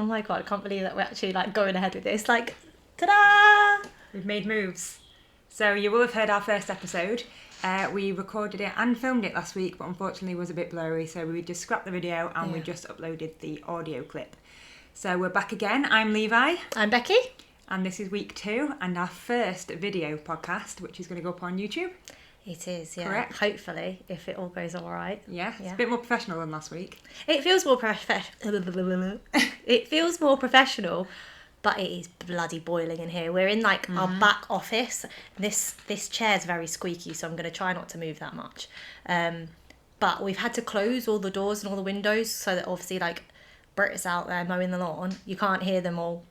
Oh my God, I can't believe that we're actually like going ahead with this. Like, ta-da! We've made moves. So you will have heard our first episode. We recorded it and filmed it last week, but unfortunately it was a bit blurry, so we just scrapped the video and we just uploaded the audio clip. So we're back again. I'm Levi. I'm Becky. And this is week 2 and our first video podcast, which is going to go up on YouTube. It is, yeah. Correct. Hopefully, if it all goes all right. Yeah, it's a bit more professional than last week. It feels more It feels more professional, but it is bloody boiling in here. We're in like our back office. This chair's very squeaky, so I'm going to try not to move that much. But we've had to close all the doors and all the windows so that obviously like Britt's out there mowing the lawn. You can't hear them all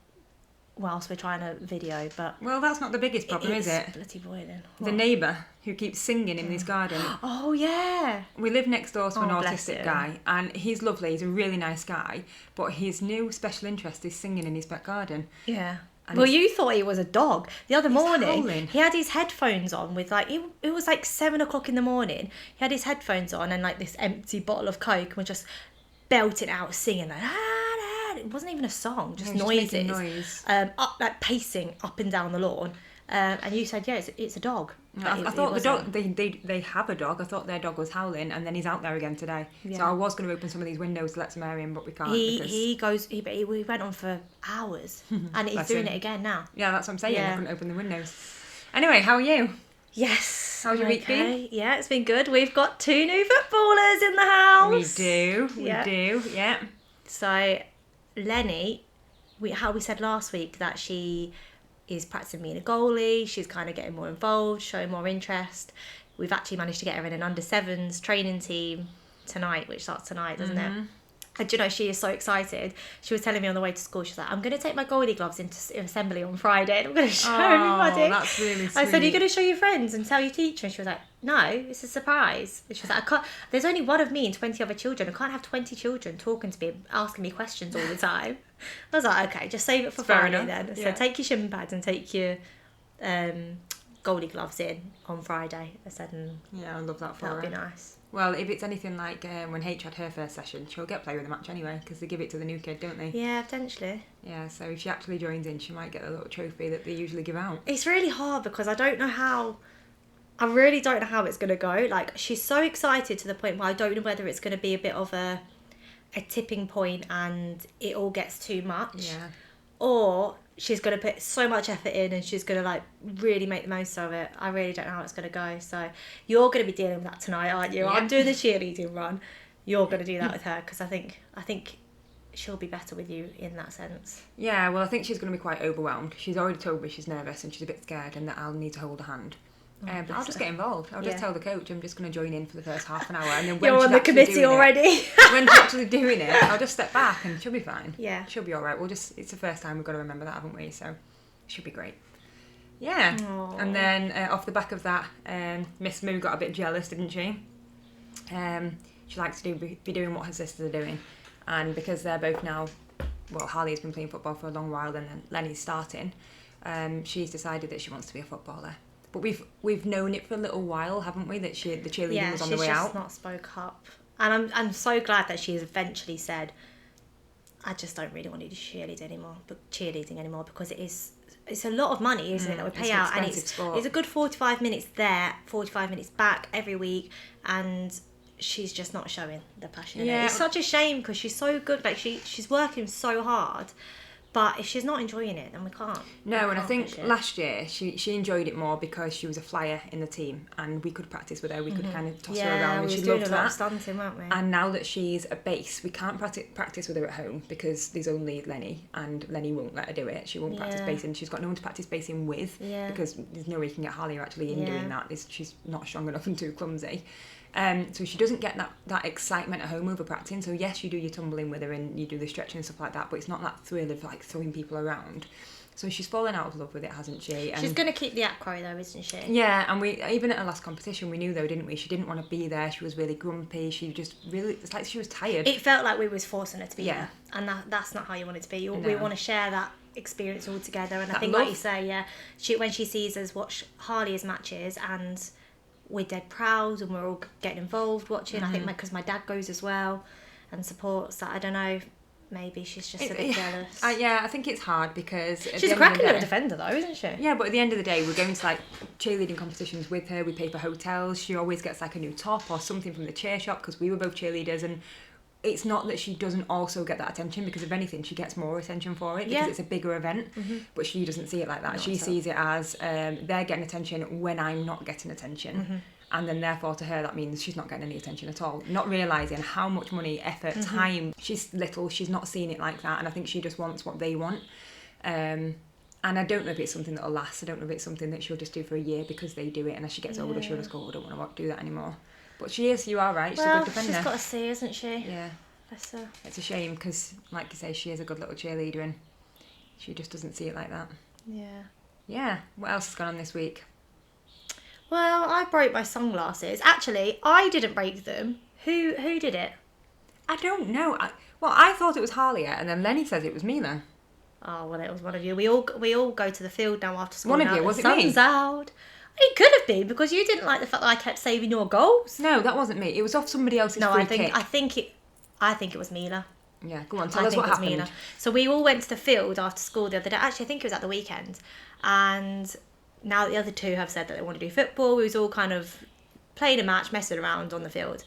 whilst we're trying to video, but... Well, that's not the biggest problem, is it? It's bloody boiling. The neighbour who keeps singing in his garden. Oh, yeah. We live next door to an bless autistic him. guy, and he's lovely, he's a really nice guy, but his new special interest is singing in his back garden. Yeah. And Well, you thought he was a dog. The other morning, howling. he had his headphones on with like, it was like 7 o'clock in the morning. He had his headphones on and like this empty bottle of Coke and was just belting out, singing like, it wasn't even a song, just No, just making noises. noise. Up, like pacing up and down the lawn. And you said, yeah, it's a dog. But I thought it the dog, wasn't. they have a dog. I thought their dog was howling, and then he's out there again today. So Yeah. I was going to open some of these windows to let some air in, but we can't. We went on for hours and he's Bless doing him. it again now. Yeah, that's what I'm saying. I Yeah. couldn't open the windows. Anyway, how are you? Yes. How's your week been? Yeah, it's been good. We've got 2 new footballers in the house. We do, yeah. So, Lenny, how we said last week that she is practicing being a goalie. She's kind of getting more involved, showing more interest. We've actually managed to get her in an under-7s training team tonight, which starts tonight, doesn't it? And do you know, she is so excited. She was telling me on the way to school, she's like, I'm going to take my goalie gloves into assembly on Friday and I'm going to show everybody. That's really sweet. I said, are you going to show your friends and tell your teacher? And she was like, no, it's a surprise. And she was like, there's only one of me and 20 other children. I can't have 20 children talking to me, asking me questions all the time. I was like, okay, just save it for Fair Friday enough. then. So Yeah. take your shin pads and take your goalie gloves in on Friday. I said, Yeah, I love that for that her. would be nice. Well, if it's anything like when H had her first session, she'll get play with the match anyway, because they give it to the new kid, don't they? Yeah, potentially. Yeah, so if she actually joins in, she might get a little trophy that they usually give out. It's really hard because I really don't know how it's going to go. Like, she's so excited to the point where I don't know whether it's going to be a bit of a tipping point and it all gets too much. Yeah. Or she's going to put so much effort in and she's going to, like, really make the most of it. I really don't know how it's going to go. So you're going to be dealing with that tonight, aren't you? Yeah. I'm doing the cheerleading run. You're going to do that with her because I think she'll be better with you in that sense. Yeah, well, I think she's going to be quite overwhelmed. She's already told me she's nervous and she's a bit scared and that I'll need to hold her hand. But I'll bless just her. get involved. I'll just Yeah. tell the coach I'm just going to join in for the first half an hour. And then when You're she's on the actually committee doing already. when she's actually doing it, I'll just step back and she'll be fine. Yeah. She'll be all right. It's the first time we've got to remember that, haven't we? So it should be great. Yeah. Aww. And then off the back of that, Miss Moo got a bit jealous, didn't she? She likes to be doing what her sisters are doing. And because they're both now, well, Harley's been playing football for a long while and then Lenny's starting, she's decided that she wants to be a footballer. But we've known it for a little while, haven't we? That the cheerleading was on the way she's out. just not spoke up. And I'm so glad that she has eventually said, I just don't really want to do cheerleading anymore because it's a lot of money, isn't it, that we pay it's an out, and expensive sport. it's a good 45 minutes there, 45 minutes back every week, and she's just not showing the passion in it. Yeah. It's such a shame because she's so good, like she's working so hard. But if she's not enjoying it, then we can't. No, and I think push it. last year she enjoyed it more because she was a flyer in the team and we could practice with her, we could kind of toss her around and we she were doing loved a lot that. of stunting, weren't we? And now that she's a base, we can't practice with her at home because there's only Lenny and Lenny won't let her do it. She won't practice Yeah. basing. She's got no one to practice basing with because there's no way you can get Harley actually in doing that. She's not strong enough and too clumsy. So she doesn't get that excitement at home over practicing. So yes, you do your tumbling with her and you do the stretching and stuff like that, but it's not that thrill of like throwing people around. So she's fallen out of love with it, hasn't she? And She's going to keep the acro though, isn't she? yeah, and we even at her last competition we knew though, didn't we? She didn't want to be there. She was really grumpy. She just really, it's like she was tired. It felt like we was forcing her to be Yeah. there, and that's not how you want it to be. We No. want to share that experience all together, and I That think, love. like you say, yeah, when she sees us watch Harley's matches and we're dead proud and we're all getting involved watching. I think because my dad goes as well and supports that. I don't know. maybe she's just a bit jealous. Yeah, I think it's hard because She's a cracking little defender though, isn't she? Yeah, but at the end of the day, we're going to like cheerleading competitions with her. We pay for hotels. She always gets like a new top or something from the cheer shop because we were both cheerleaders, and it's not that she doesn't also get that attention, because if anything she gets more attention for it because it's a bigger event. But she doesn't see it like that. She sees it as they're getting attention when I'm not getting attention, and then therefore to her that means she's not getting any attention at all, not realising how much money, effort, time. She's little, she's not seeing it like that, and I think she just wants what they want. And I don't know if it's something that'll last. I don't know if it's something that she'll just do for a year because they do it, and as she gets older she'll just go, I don't want to do that anymore. But she is, you are right, she's a good defender. She's got to see, isn't she? Yeah. Bless her. It's a shame because, like you say, she is a good little cheerleader and she just doesn't see it like that. Yeah. Yeah. What else has gone on this week? Well, I broke my sunglasses. Actually, I didn't break them. Who did it? I don't know. I thought it was Harlia, and then Lenny says it was Mila. Oh, well, it was one of you. We all go to the field now after school. One of you, was it me? Sun's out. It could have been because you didn't like the fact that I kept saving your goals. No, that wasn't me. It was off somebody else's free kick. I think it was Mila. Yeah, go on, tell us what happened. Mila. So we all went to the field after school the other day. Actually, I think it was at the weekend. And now the other two have said that they want to do football. We was all kind of playing a match, messing around on the field.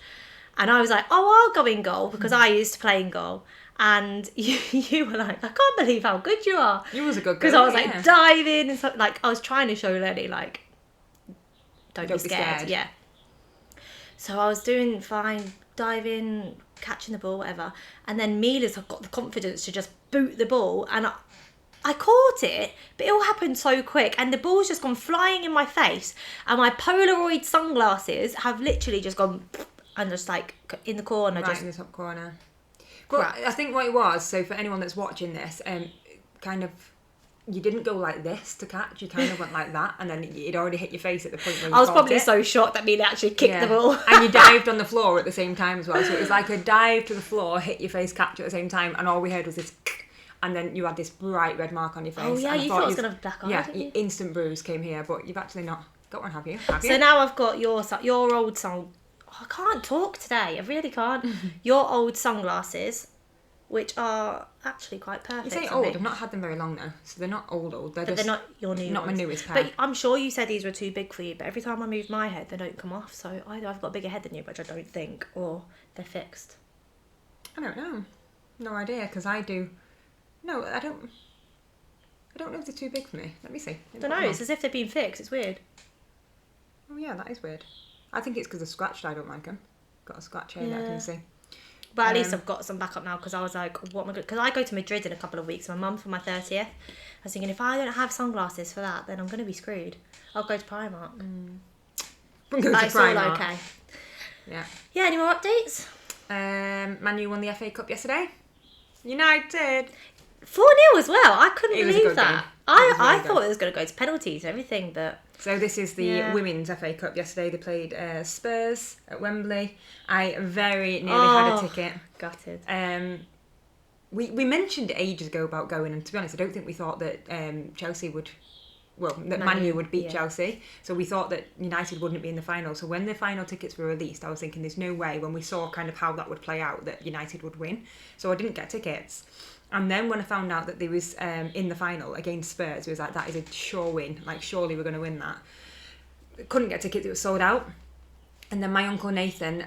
And I was like, oh, I'll go in goal because I used to play in goal. And you were like, I can't believe how good you are. You was a good girl. Because I was like diving and stuff. Like I was trying to show Lenny like, don't be scared. Yeah. So I was doing fine, diving, catching the ball, whatever. And then Mila's got the confidence to just boot the ball. And I caught it, but it all happened so quick. And the ball's just gone flying in my face. And my Polaroid sunglasses have literally just gone and just like in the corner. Right in the top corner. Well, I think what it was, so for anyone that's watching this, kind of, you didn't go like this to catch, you kind of went like that, and then it already hit your face at the point where you I was caught probably it. so shocked that Mila actually kicked the ball. And you dived on the floor at the same time as well, so it was like a dive to the floor, hit your face, catch at the same time, and all we heard was this and then you had this bright red mark on your face. Oh yeah, and you thought it was going to have black eye, yeah, didn't you? Instant bruise came here, but you've actually not got one, have you? So now I've got your old I can't talk today, I really can't. Your old sunglasses, which are actually quite perfect. You say old, I've not had them very long now, so they're not old. They're not your new not ones. My newest pair. But I'm sure you said these were too big for you, but every time I move my head, they don't come off, so either I've got a bigger head than you, which I don't think, or they're fixed. I don't know. No idea, because I do... No, I don't know if they're too big for me. Let me see. I don't know, it's as if they've been fixed, it's weird. Oh yeah, that is weird. I think it's because they're scratched, I don't like them. Got a scratch here that I can see. But at least I've got some backup now, because I was like, what am I going to... Because I go to Madrid in a couple of weeks, my mum for my 30th. I was thinking, if I don't have sunglasses for that, then I'm going to be screwed. I'll go to Primark. It's all okay. Yeah. Yeah, any more updates? Man U won the FA Cup yesterday. United. 4-0 as well. I couldn't believe that. Game. I thought it was going to go to penalties and everything, but... So this is the women's FA Cup. Yesterday they played Spurs at Wembley. I very nearly had a ticket. Gutted. We mentioned ages ago about going, and to be honest, I don't think we thought that Chelsea would... Well, that Man U would beat Chelsea. So we thought that United wouldn't be in the final. So when the final tickets were released, I was thinking there's no way, when we saw kind of how that would play out, that United would win. So I didn't get tickets. And then when I found out that they was in the final against Spurs, it was like, that is a sure win. Like, surely we're going to win that. Couldn't get tickets, it was sold out. And then my uncle Nathan,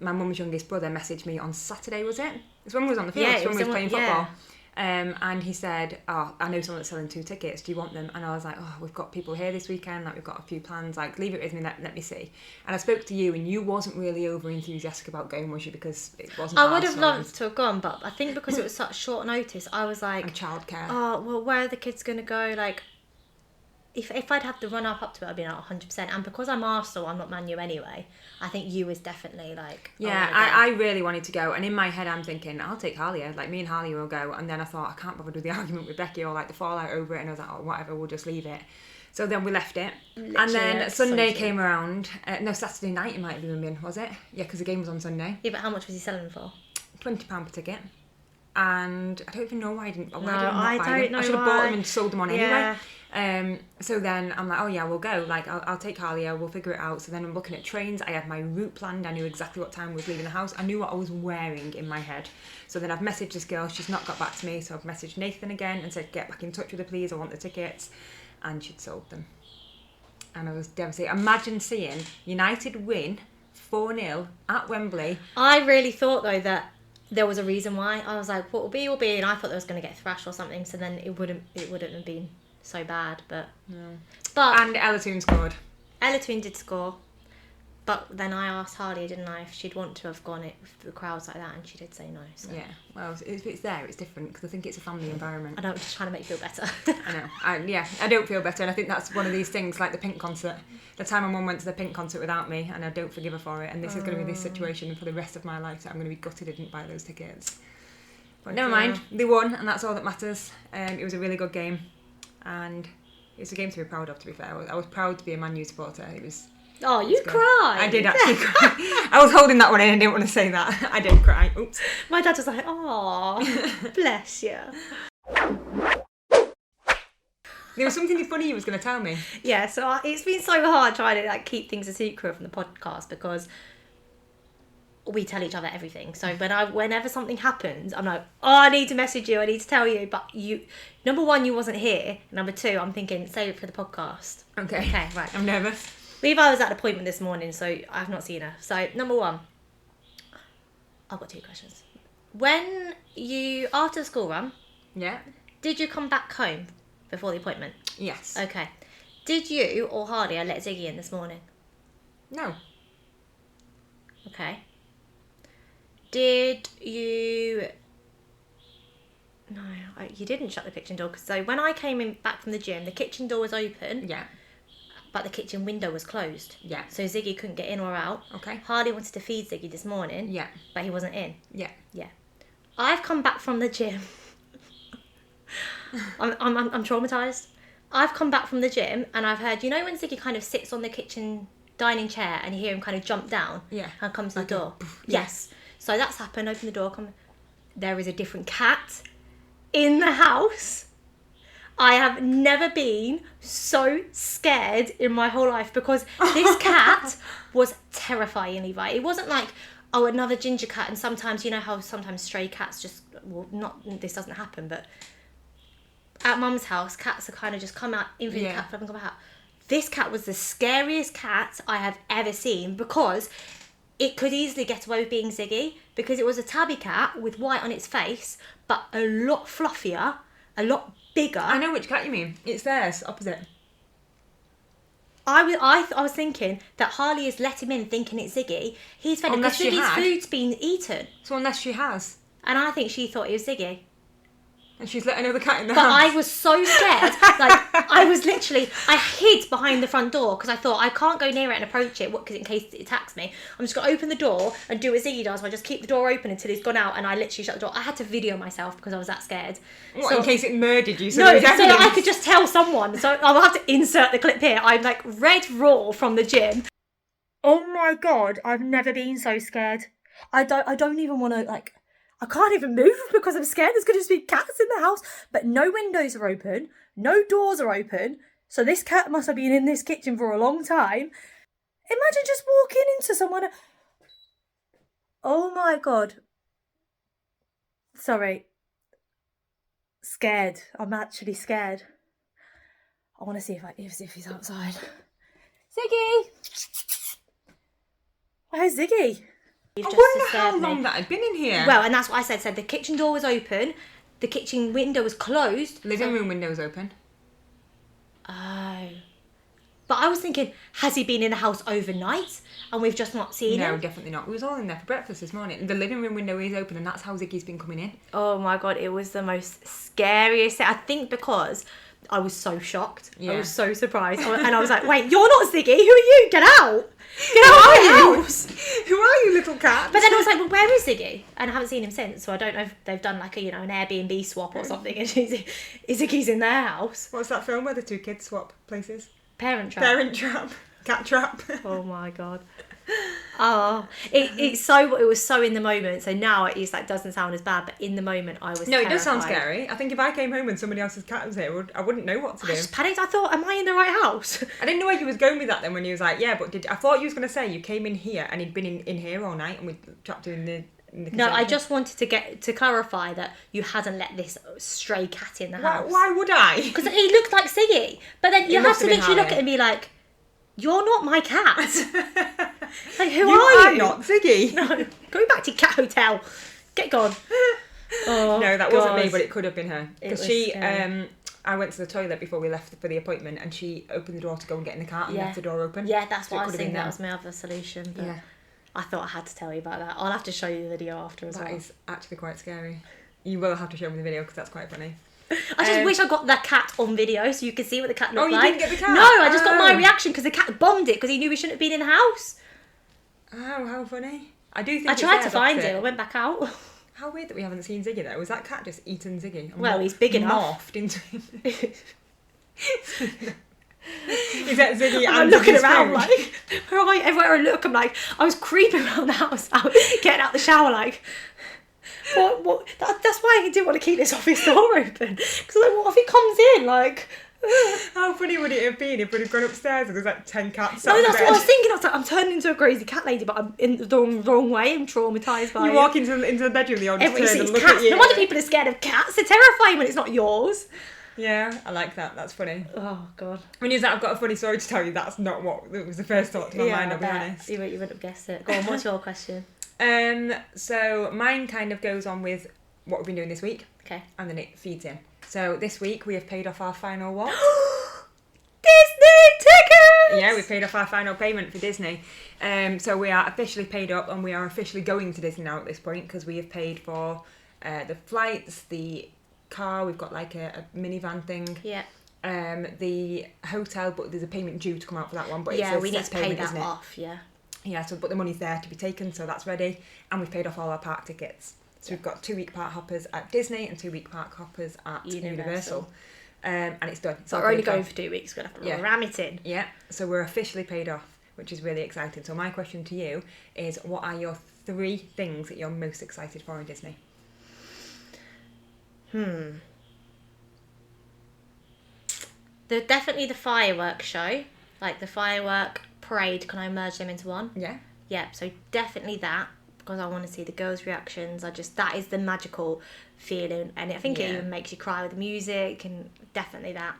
my mum's youngest brother, messaged me on Saturday, was it? It's when we was on the field, it's when we was playing football. And he said, oh, I know someone that's selling 2 tickets, do you want them? And I was like, oh, we've got people here this weekend, like we've got a few plans, like leave it with me, let me see. And I spoke to you, and you wasn't really over enthusiastic about going, was you? Because it wasn't I would have loved to have gone, but I think because it was such short notice, I was like... And childcare. Oh, well, where are the kids going to go? Like, if I'd have to run up to it, I'd be like 100%. And because I'm Arsenal, I'm not Man U anyway, I think you is definitely like... Yeah, I really wanted to go. And in my head, I'm thinking, I'll take Harlia. Like, me and Harlia will go. And then I thought, I can't bother with the argument with Becky or like the fallout over it. And I was like, oh, whatever, we'll just leave it. So then we left it. Literally, and then Sunday came around. No, Saturday night it might have even been, was it? Yeah, because the game was on Sunday. Yeah, but how much was he selling for? £20 per ticket. and I don't even know why I didn't. Why No, did I not I buy don't them? know I should have bought them why. and sold them on Yeah. anyway. So then I'm like, oh yeah, we'll go. Like, I'll take Harlia, we'll figure it out. So then I'm looking at trains. I had my route planned. I knew exactly what time I was leaving the house. I knew what I was wearing in my head. So then I've messaged this girl. She's not got back to me. So I've messaged Nathan again and said, get back in touch with her, please. I want the tickets. And she'd sold them. And I was devastated. Imagine seeing United win 4-0 at Wembley. I really thought though that there was a reason why. I was like, what will be, and I thought they was going to get thrashed or something. So then it wouldn't have been so bad. But No. but And Ella Toon scored. Ella Twin did score. But then I asked Harlia, didn't I, if she'd want to have gone it with the crowds like that, and she did say no. So. Yeah, well, if it's there, it's different because I think it's a family environment. I know, I'm just trying to make you feel better. I know. I don't feel better, and I think that's one of these things, like the Pink concert. The time my mum went to the Pink concert without me, and I don't forgive her for it. And this is going to be this situation for the rest of my life that I'm going to be gutted I didn't buy those tickets. But never mind, they won, and that's all that matters. It was a really good game, and it was a game to be proud of. To be fair, I was proud to be a Man U supporter. It was. Oh, you good. cried. I did actually cry. I was holding that one in and didn't want to say that. I did cry. Oops. My dad was like, oh, bless you. There was something funny you was going to tell me. Yeah, so it's been so hard trying to like keep things a secret from the podcast because we tell each other everything. So whenever something happens, I'm like, oh, I need to message you, I need to tell you. But you, number one, you wasn't here. Number two, I'm thinking, save it for the podcast. Okay. Okay, right. I'm nervous. Levi was at an appointment this morning, so I've not seen her. So, number one, I've got two questions. When you, after the school run, Yeah. did you come back home before the appointment? Yes. Okay. Did you or Hardy let Ziggy in this morning? No. Okay. Did you... No, you didn't shut the kitchen door. So when I came in back from the gym, the kitchen door was open, Yeah. but the kitchen window was closed. Yeah. So Ziggy couldn't get in or out. Okay. Hardy wanted to feed Ziggy this morning, Yeah. but he wasn't in. Yeah. Yeah. I've come back from the gym. I'm traumatised. I've come back from the gym and I've heard, you know when Ziggy kind of sits on the kitchen dining chair and you hear him kind of jump down? Yeah. And come to the Like door. yeah. Yes. So that's happened. Open the door. Come. There is a different cat in the house. I have never been so scared in my whole life because this cat was terrifying, Levi. It wasn't like, oh, another ginger cat. And sometimes, you know how sometimes stray cats just, well, not, this doesn't happen, but at mum's house, cats are kind of just come out, invade the cat flap and come out. This cat was the scariest cat I have ever seen because it could easily get away with being Ziggy because it was a tabby cat with white on its face, but a lot fluffier, a lot bigger. I know which cat you mean. It's theirs, opposite. I was thinking that Harley has let him in thinking it's Ziggy. He's fed up because Unless she Ziggy's had. food's been eaten. So unless she has. And I think she thought it was Ziggy. And she's let another cat in the But house. I was so scared. Like, I was literally, I hid behind the front door because I thought I can't go near it and approach it because in case it attacks me. I'm just going to open the door and do what Ziggy does. I just keep the door open until he's gone out and I literally shut the door. I had to video myself because I was that scared. What, So- in case it murdered you? So No, there was so that I evidence? could just tell someone. So I'll have to insert the clip here. I'm like red raw from the gym. Oh my God, I've never been so scared. I don't even want to like, I can't even move because I'm scared. There's going to just be cats in the house, but no windows are open, no doors are open. So this cat must have been in this kitchen for a long time. Imagine just walking into someone. Oh my God. Sorry. Scared. I'm actually scared. I want to see if he's outside. Ziggy! Where's Ziggy? I wonder how long that had been in here. Well, and that's what I said. So the kitchen door was open, the kitchen window was closed. Living room windows open. Oh. But I was thinking, has he been in the house overnight and we've just not seen No, him? definitely not. We was all in there for breakfast this morning. The living room window is open and that's how Ziggy's been coming in. Oh my God, it was the most scariest thing. I think because I was so shocked. Yeah. I was so surprised. And I was like, wait, you're not Ziggy. Who are you? Get out. Get out of my house. Who are you, little cat? But then I was like, well, where is Ziggy? And I haven't seen him since. So I don't know if they've done like a, an Airbnb swap or something. And Ziggy's in their house. What's that film where the two kids swap places? Parent trap. Parent Trap. Cat Trap. Oh my God. Oh, it was so in the moment. So now it's like doesn't sound as bad, but in the moment I was. No, it does sound terrified. scary. I think if I came home and somebody else's cat was here, I wouldn't know what to do. I just panicked. I thought, am I in the right house? I didn't know where you was going with that then when he was like, yeah, but I thought you was going to say you came in here and he'd been in here all night and we trapped you in the No, I just wanted to clarify that you hadn't let this stray cat in the house. Why would I? Because he looked like Siggy. But then you It have must to have been literally look Harry. at him and be like, you're not my cat. Like, who You are are you? not Ziggy. No, go back to Cat Hotel. Get gone. Oh, No, that wasn't me, God. but it could have been her. It Because was she, scary. I went to the toilet before we left for the appointment and she opened the door to go and get in the car and Yeah. left the door open. Yeah, that's So what it I was could have thinking. been That them. was my other solution. But Yeah, I thought I had to tell you about that. I'll have to show you the video after as that well. is actually quite scary. You will have to show me the video because that's quite funny. I just wish I got the cat on video so you could see what the cat looked you like. didn't get the cat? No, I just got my Oh. reaction because the cat bombed it because he knew we shouldn't have been in the house. Oh, how funny. I do think I it's tried there, to find that's him. I went back out. How weird that we haven't seen Ziggy though. Was that cat just eaten Ziggy? And Well, he's big enough. Morphed into him. Is that Ziggy I'm and looking Ziggy's around food? like, where am I? Everywhere I look, I'm like, I was creeping around the house, getting out the shower like, what? That's why I didn't want to keep this office door open. Because like, what if he comes in? Like, How funny would it have been if we'd have gone upstairs and there's like 10 cats sat no, on the that's bed? what I was thinking. I was like, I'm turning into a crazy cat lady, but I'm in the wrong way. I'm traumatised by You it. walk into the bedroom, they all just Everybody turn and sees look cats. at you. No wonder people are scared of cats. They're terrifying when it's not yours. Yeah, I like that. That's funny. Oh, God. When you was like, I've got a funny story to tell you, that's not what it was the first thought to my mind, I I'll be bet. honest. You wouldn't have guessed it. Go on, what's your question? So mine kind of goes on with what we've been doing this week, Okay. and then it feeds in. So this week we have paid off our final what? Disney tickets! Yeah, we've paid off our final payment for Disney. So we are officially paid up and we are officially going to Disney now at this point because we have paid for the flights, the car, we've got like a minivan thing, Yeah. the hotel, but there's a payment due to come out for that one. But Yeah, it's a we need set to pay payment, that isn't it? off, yeah. Yeah, so but the money's there to be taken, so that's ready. And we've paid off all our park tickets. So we've got 2-week park hoppers at Disney and 2-week park hoppers at Universal. And it's done. It's So all we're only paid going off. for 2 weeks. We're going to have to Yeah. ram it in. Yeah, so we're officially paid off, which is really exciting. So my question to you is, what are your 3 things that you're most excited for in Disney? Definitely the fireworks show. Like the firework parade. Can I merge them into one? Yeah. Yeah, so definitely that. Because I want to see the girls' reactions. That is the magical feeling. And I think it Yeah. even makes you cry with the music. And definitely that.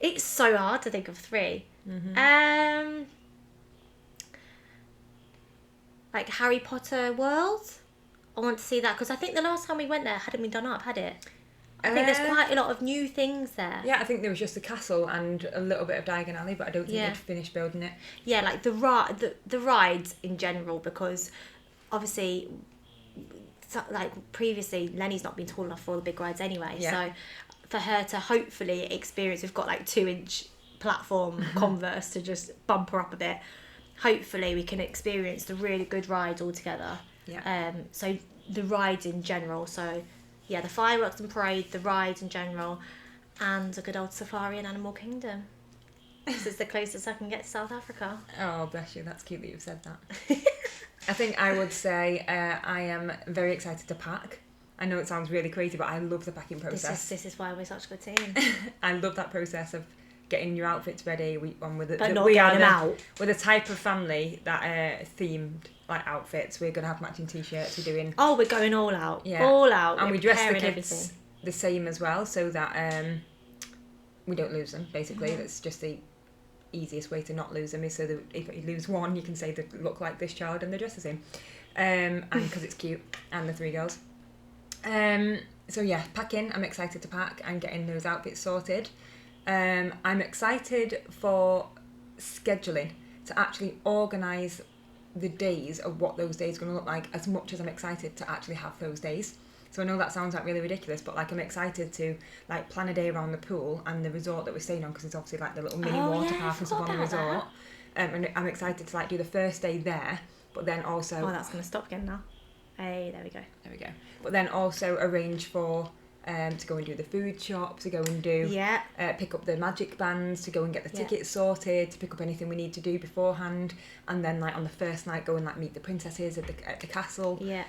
It's so hard to think of 3. Like Harry Potter World. I want to see that because I think the last time we went there hadn't been done up, had it? I think there's quite a lot of new things there. Yeah, I think there was just the castle and a little bit of Diagon Alley, but I don't think Yeah. they'd finished building it. Yeah, like the rides in general, because obviously, like previously, Lenny's not been tall enough for all the big rides anyway. Yeah. So for her to hopefully experience, we've got like 2-inch platform Converse to just bump her up a bit. Hopefully, we can experience the really good rides all together. Yeah. So the rides in general. So yeah, the fireworks and parade, the rides in general, and a good old safari in Animal Kingdom. This is the closest I can get to South Africa. Oh, bless you. That's cute that you've said that. I think I would say I am very excited to pack. I know it sounds really crazy, but I love the packing process. This is why we're such a good team. I love that process of getting your outfits ready. But not getting them out. We're the type of family that themed like outfits. We're gonna have matching t-shirts. We're doing. Oh, we're going all out. Yeah. All out. And We're we dress the preparing kids everything. the same as well, so that we don't lose them. Basically, that's just the easiest way to not lose them is so that if you lose one, you can say they look like this child and they're dressed the same, and because it's cute and the 3 girls. So yeah, packing. I'm excited to pack and getting those outfits sorted. I'm excited for scheduling, to actually organise the days of what those days are going to look like, as much as I'm excited to actually have those days. So I know that sounds like really ridiculous, but like I'm excited to like plan a day around the pool and the resort that we're staying on, because it's obviously like the little mini water yeah, I park and stuff on the forgot about resort. And I'm excited to like do the first day there, but then also Oh, that's going to stop again now. Hey, there we go. there we go. But then also arrange for to go and do the food shop, to go and do Yeah. pick up the magic bands, to go and get the Yeah. tickets sorted, to pick up anything we need to do beforehand, and then like on the first night go and like meet the princesses at the castle. Yeah.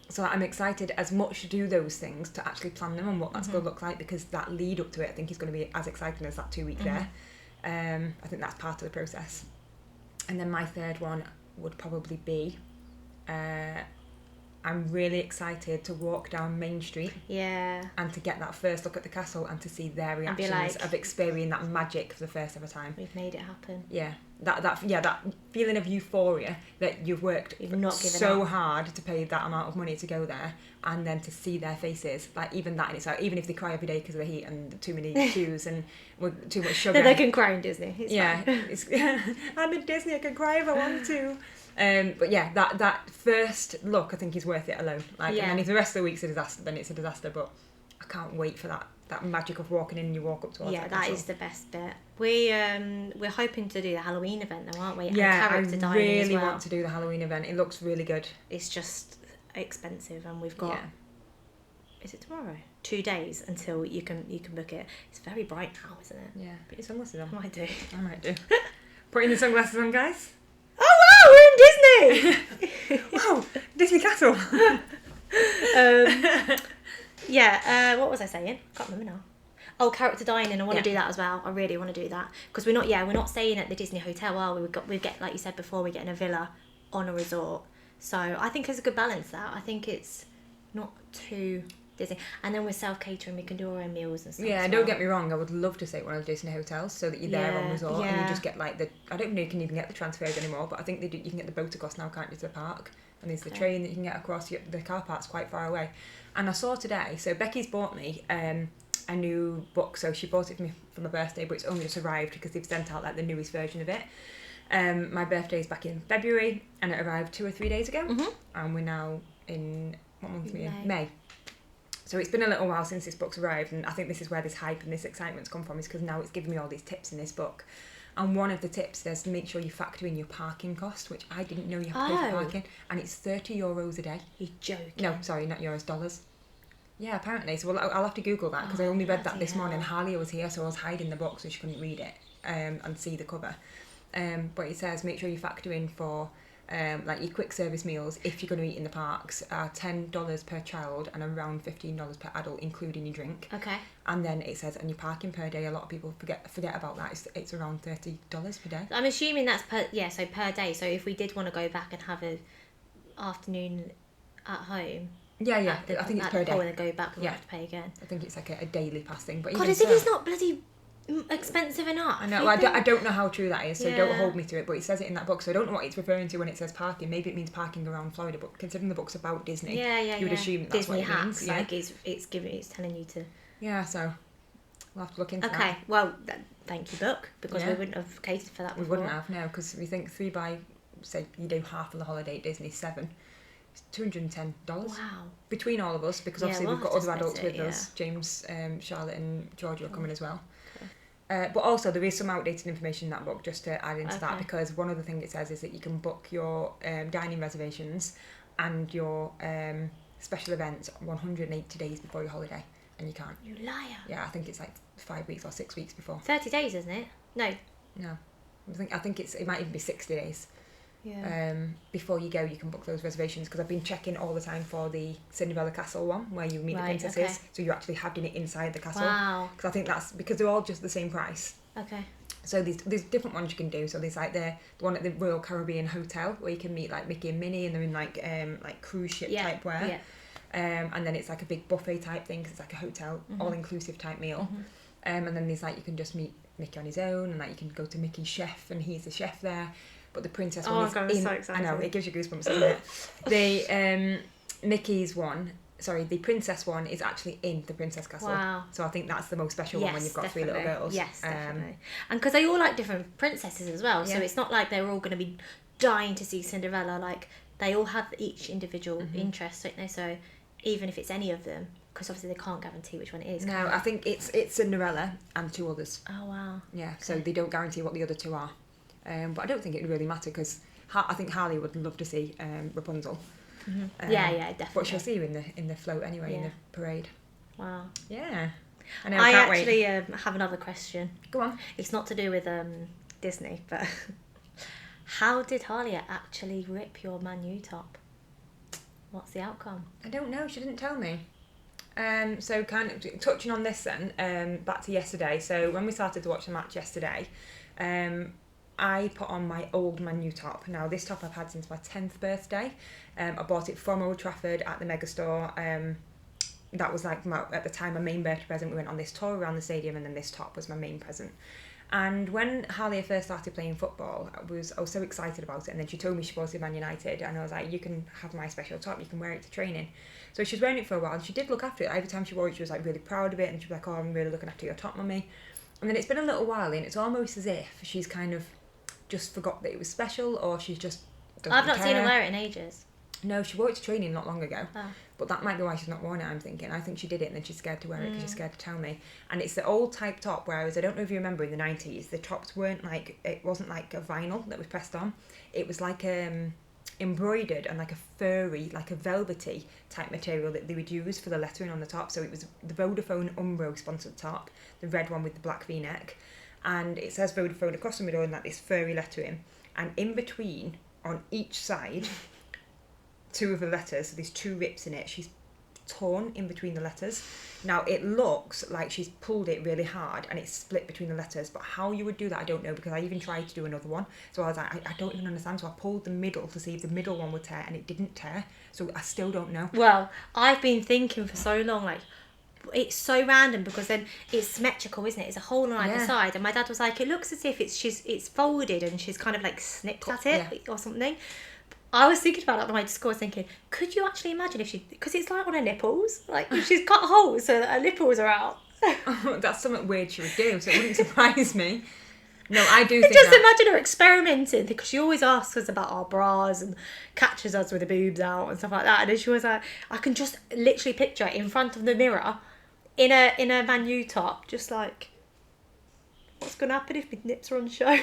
So I'm excited as much to do those things, to actually plan them and what that's going to look like, because that lead up to it I think is going to be as exciting as that 2 week there. I think that's part of the process. And then my third one would probably be I'm really excited to walk down Main Street Yeah. and to get that first look at the castle and to see their be reactions like, of experiencing that magic for the first ever time. We've made it happen. Yeah, that feeling of euphoria that you've worked You've not given so up. hard to pay that amount of money to go there, and then to see their faces, like even that in itself, even if they cry every day because of the heat and too many queues and too much sugar. No, they can cry in Disney. It's Yeah, fine. it's, I'm in Disney, I can cry if I want to. But yeah, that first look I think is worth it alone. Like, Yeah. and then if the rest of the week's a disaster, then it's a disaster. But I can't wait for that magic of walking in and you walk up towards Yeah, that that castle. is the best bit. We're hoping to do the Halloween event though, aren't we? And Yeah, I character dining as really well. want to do the Halloween event. It looks really good. It's just expensive, and we've got. Yeah. Is it tomorrow? 2 days until you can book it. It's very bright now, isn't it? Yeah, put your sunglasses on. I might do. I might do. Putting the sunglasses on, guys. Oh wow, we're in Disney. Wow, Disney Castle. Yeah. What was I saying? Can't remember now. Oh, character dining. I want Yeah. to do that as well. I really want to do that because we're not staying at the Disney hotel, are we? We get like you said before, we get in a villa on a resort. So I think it's a good balance. That I think it's not too Disney, and then with self catering, we can do our own meals and stuff. Yeah, as don't well. get me wrong. I would love to stay at one of the Disney hotels so that you're there on Yeah, resort and you yeah. just get like I don't know if you can even get the transfers anymore, but I think they do. You can get the boat across now, can't you, to the park? And there's the Okay. train that you can get across. The car park's quite far away. And I saw today. So Becky's bought me a new book. So she bought it for me for my birthday, but it's only just arrived because they've sent out like the newest version of it. My birthday is back in February, and it arrived 2 or 3 days ago. Mhm. And we're now in what month are we in? May. May. So it's been a little while since this book's arrived, and I think this is where this hype and this excitement's come from, is because now it's giving me all these tips in this book. And one of the tips says make sure you factor in your parking cost, which I didn't know you have to pay for Oh. parking, and it's €30 a day. You're joking. No, sorry, not euros, dollars. Yeah, apparently. So I'll have to Google that because I Oh, only read that bloody this morning. hell. Halia was here, so I was hiding the book so she couldn't read it and see the cover. But it says make sure you factor in for like your quick service meals if you're going to eat in the parks are $10 per child and around $15 per adult, including your drink. Okay. And then it says and your parking per day. A lot of people forget about that. It's around $30 per day. I'm assuming that's per day. So if we did want to go back and have a afternoon at home, Yeah. at the, I think it's at per the pool day. and then go back and Yeah. have to pay again. I think it's like a daily pass thing. But God, even as if so, it's not bloody expensive enough. I know. Well, I don't know how true that is, so don't Yeah. hold me to it. But it says it in that book, so I don't know what it's referring to when it says parking. Maybe it means parking around Florida, but considering the book's about Disney, Yeah, you would assume that's Disney what it hacks. means. Yeah. Like it's telling you to. Yeah, so we'll have to look into that. Okay, well, thank you, book, because we Yeah. wouldn't have catered for that We before. wouldn't have, no, because we think 3 by, say, you do half of the holiday at Disney, 7. It's $210 Wow. between all of us, because Yeah, obviously we'll we've got have to other adults split with it, us. James, Charlotte and Georgia are coming as well. Okay. But also there is some outdated information in that book just to add into that, Okay. because one of the things it says is that you can book your dining reservations and your special events 180 days before your holiday, and you can't. You liar. Yeah, I think it's like 5 weeks or 6 weeks before. 30 days, isn't it? No. No, I think it might even be 60 days. Yeah. Before you go, you can book those reservations, because I've been checking all the time for the Cinderella Castle one where you meet Right, the princesses, okay. so you're actually having it inside the castle. Wow. Because I think that's because they're all just the same price. Okay. So there's different ones you can do. So there's like the one at the Royal Caribbean Hotel where you can meet like Mickey and Minnie, and they're in like cruise ship Yeah. type wear. Yeah. And then it's like a big buffet type thing, 'cause it's like a hotel all inclusive type meal. And then there's like you can just meet Mickey on his own, and like you can go to Mickey's chef, and he's the chef there. But the princess Oh one my is God, I'm in. so I excited. know, it gives you goosebumps, doesn't it? The Mickey's one. Sorry, the princess one is actually in the Princess Castle. Wow. So I think that's the most special one when you've got 3 little girls. Yes, definitely. And because they all like different princesses as well, so Yeah. it's not like they're all going to be dying to see Cinderella. Like they all have each individual Mm-hmm. interest, don't they? So even if it's any of them, because obviously they can't guarantee which one it is. No, can I think it's Cinderella and 2 others. they? Oh wow. Yeah, so they don't guarantee what the other 2 are. But I don't think it would really matter, because I think Harley would love to see Rapunzel. Yeah, definitely. But she'll see you in the float anyway, in Yeah. the parade. Wow. Yeah. I know, I can't actually wait. have another question. Go on. It's not to do with Disney, but how did Halia actually rip your Man U top? What's the outcome? I don't know, she didn't tell me. So kind of touching on this then, back to yesterday. So when we started to watch the match yesterday, I put on my old Man U top. Now this top I've had since my 10th birthday. I bought it from Old Trafford at the Megastore. That was like at the time my main birthday present. We went on this tour around the stadium, and then this top was my main present. And when Halia first started playing football, I was so excited about it. And then she told me she was in Man United, and I was like, you can have my special top, you can wear it to training. So she was wearing it for a while, and she did look after it. Every time she wore it, she was like really proud of it, and she'd be like, oh, I'm really looking after your top, mummy. And then it's been a little while, and it's almost as if she's kind of just forgot that it was special, or she's just doesn't I've not care. seen her wear it in ages. No, she wore it to training not long ago. Oh. But that might be why she's not worn it, I'm thinking. I think she did it and then she's scared to wear it because she's scared to tell me. And it's the old type top, whereas I don't know if you remember in the 90s, the tops weren't like, it wasn't like a vinyl that was pressed on. It was like embroidered and like a furry, like a velvety type material that they would use for the lettering on the top. So it was the Vodafone Umbro sponsored top, the red one with the black V-neck. And it says Vodafone across the middle and like this furry lettering. And in between, on each side, two of the letters, so there's two rips in it, she's torn in between the letters. Now it looks like she's pulled it really hard and it's split between the letters, but how you would do that I don't know, because I even tried to do another one. So I was like, I don't even understand. So I pulled the middle to see if the middle one would tear, and it didn't tear. So I still don't know. Well, I've been thinking for so long, like, it's so random because then it's symmetrical, isn't it? It's a hole on either side, and my dad was like, it looks as if it's folded and she's kind of like snipped at it or something. I was thinking about it on the way to school. I was thinking, could you actually imagine if she, because it's like on her nipples, like if she's cut holes so that her nipples are out. That's something weird she would do, so it wouldn't surprise me. No, I do think just that. imagine her experimenting, because she always asks us about our bras and catches us with the boobs out and stuff like that. And then she was like, I can just literally picture it in front of the mirror in a Man U top, just like, what's going to happen if my nips are on show?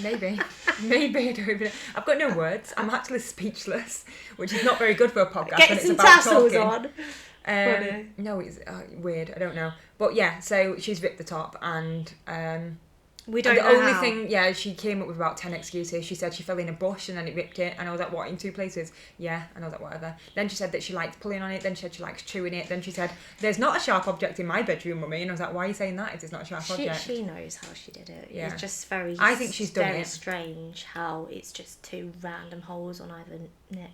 Maybe, I don't even know. I've got no words. I'm actually speechless, which is not very good for a podcast. Get when it's some about tassels talking. on. No, it's weird. I don't know. But yeah, so she's ripped the top, and We don't the know only how. thing, she came up with about 10 excuses. She said she fell in a bush and then it ripped it, and I was like, what, in two places? Yeah, and I was like, whatever. Then she said that she likes pulling on it, then she said she likes chewing it, then she said, there's not a sharp object in my bedroom, mummy, and I was like, why are you saying that if there's not a sharp object? She knows how she did it. Yeah. It's just very, I think she's done very it. strange how it's just two random holes on either nip.